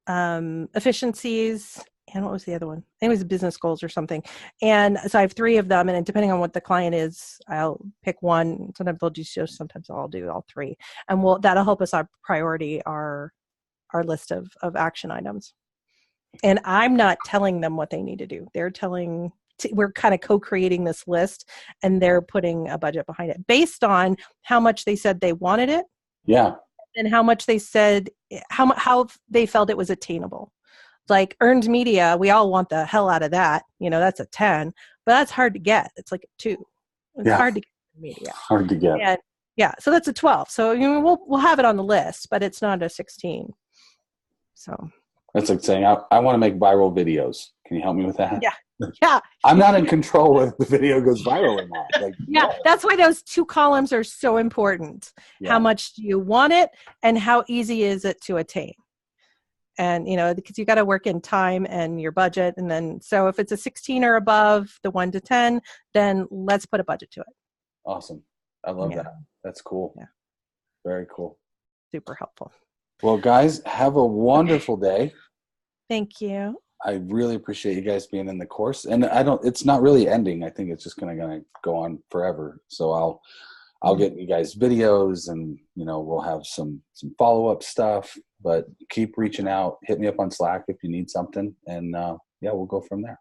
efficiencies. And what was the other one? I think it was business goals or something. And so I have 3 of them. And depending on what the client is, I'll pick one. Sometimes they'll do shows. Sometimes I'll do all 3. And that'll help us priority our list of action items. And I'm not telling them what they need to do. We're kind of co-creating this list, and they're putting a budget behind it based on how much they said they wanted it. Yeah. and how much they said, how they felt it was attainable. Like earned media, we all want the hell out of that. That's a 10, but that's hard to get. It's like a 2. It's hard to get media. Hard to get. And yeah, so that's a 12. So we'll have it on the list, but it's not a 16. So that's like saying I want to make viral videos. Can you help me with that? Yeah. I'm not in control whether the video goes viral or not. Like, that's why those 2 columns are so important. Yeah. How much do you want it, and how easy is it to attain? And, because you got to work in time and your budget. And then, so if it's a 16 or above, the 1 to 10, then let's put a budget to it. Awesome. I love that. That's cool. Yeah. Very cool. Super helpful. Well, guys, have a wonderful day. Thank you. I really appreciate you guys being in the course. And it's not really ending. I think it's just going to go on forever. So I'll get you guys videos, and, we'll have some follow-up stuff, but keep reaching out. Hit me up on Slack if you need something. And we'll go from there.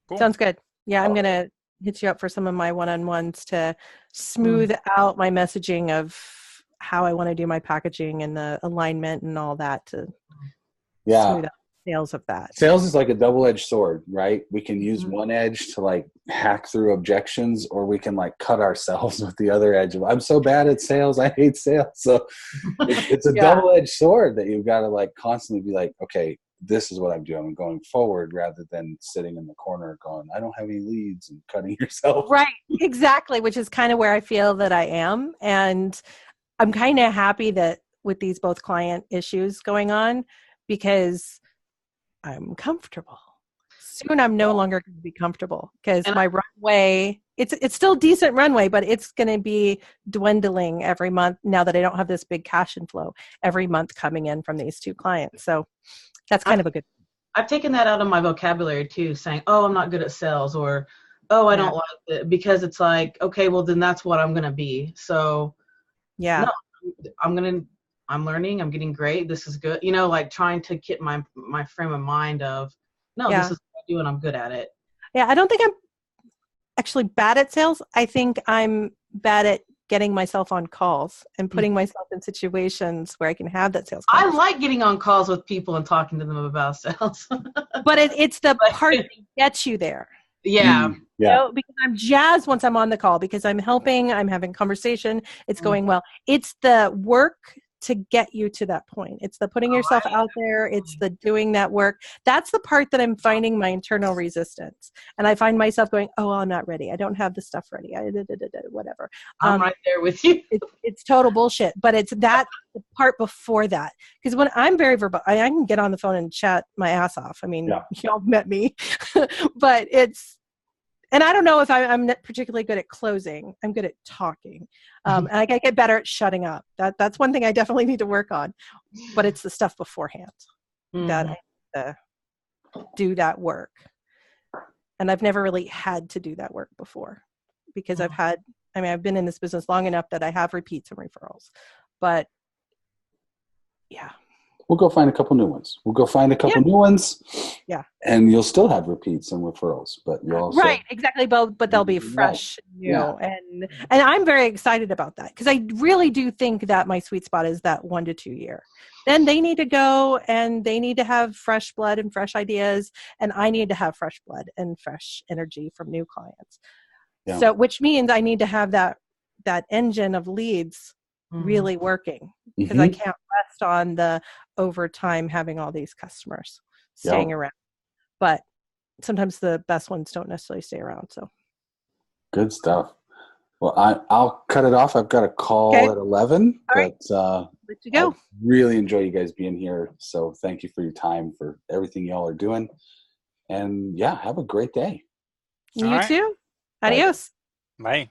Cool. Sounds good. Yeah. I'm going to hit you up for some of my one-on-ones to smooth out my messaging of how I want to do my packaging and the alignment and all that to smooth out sales of that. Sales is like a double-edged sword, right? We can use one edge to like hack through objections, or we can like cut ourselves with the other edge of, I'm so bad at sales, I hate sales. So it's a double-edged sword that you've got to like constantly be like, okay, this is what I'm doing. I'm going forward, rather than sitting in the corner going, I don't have any leads, and cutting yourself. Right. Exactly. Which is kind of where I feel that I am. And I'm kind of happy that with these both client issues going on, because I'm comfortable. Soon I'm no longer going to be comfortable, because my runway, it's still decent runway, but it's going to be dwindling every month now that I don't have this big cash inflow every month coming in from these 2 clients. So that's kind of a good. I've taken that out of my vocabulary too, saying, oh, I'm not good at sales, or, oh, I don't like it, because it's like, okay, well then that's what I'm going to be. So no, I'm learning, I'm getting great. This is good. Like trying to get my frame of mind of, no, this is what I do and I'm good at it. Yeah. I don't think I'm actually bad at sales. I think I'm bad at getting myself on calls and putting myself in situations where I can have that sales conversation. I like getting on calls with people and talking to them about sales. But it's the part that gets you there. Yeah. Because I'm jazzed once I'm on the call, because I'm helping, I'm having conversation, it's going well. It's the work to get you to that point. It's the putting yourself out there. It's the doing that work. That's the part that I'm finding my internal resistance. And I find myself going, oh, I'm not ready. I don't have the stuff ready. Whatever. I'm right there with you. It's total bullshit. But it's that the part before that. Because when I'm very verbal, I can get on the phone and chat my ass off. I mean, y'all met me. But and I don't know if I'm not particularly good at closing. I'm good at talking. And I get better at shutting up. That's one thing I definitely need to work on. But it's the stuff beforehand that I need to do that work. And I've never really had to do that work before, because I've been in this business long enough that I have repeats and referrals. But yeah. We'll go find a couple new ones. Yeah. And you'll still have repeats and referrals, but you'll also. Right, exactly. But they'll be fresh, and I'm very excited about that, because I really do think that my sweet spot is that 1 to 2 year. Then they need to go and they need to have fresh blood and fresh ideas, and I need to have fresh blood and fresh energy from new clients. Yeah. So, which means I need to have that engine of leads really working, because I can't rest on the over time having all these customers staying around. But sometimes the best ones don't necessarily stay around. So good stuff. Well, I'll cut it off. I've got a call at 11. All right. Let you go. I really enjoy you guys being here. So thank you for your time, for everything y'all are doing. And have a great day. You too. Adios. Bye.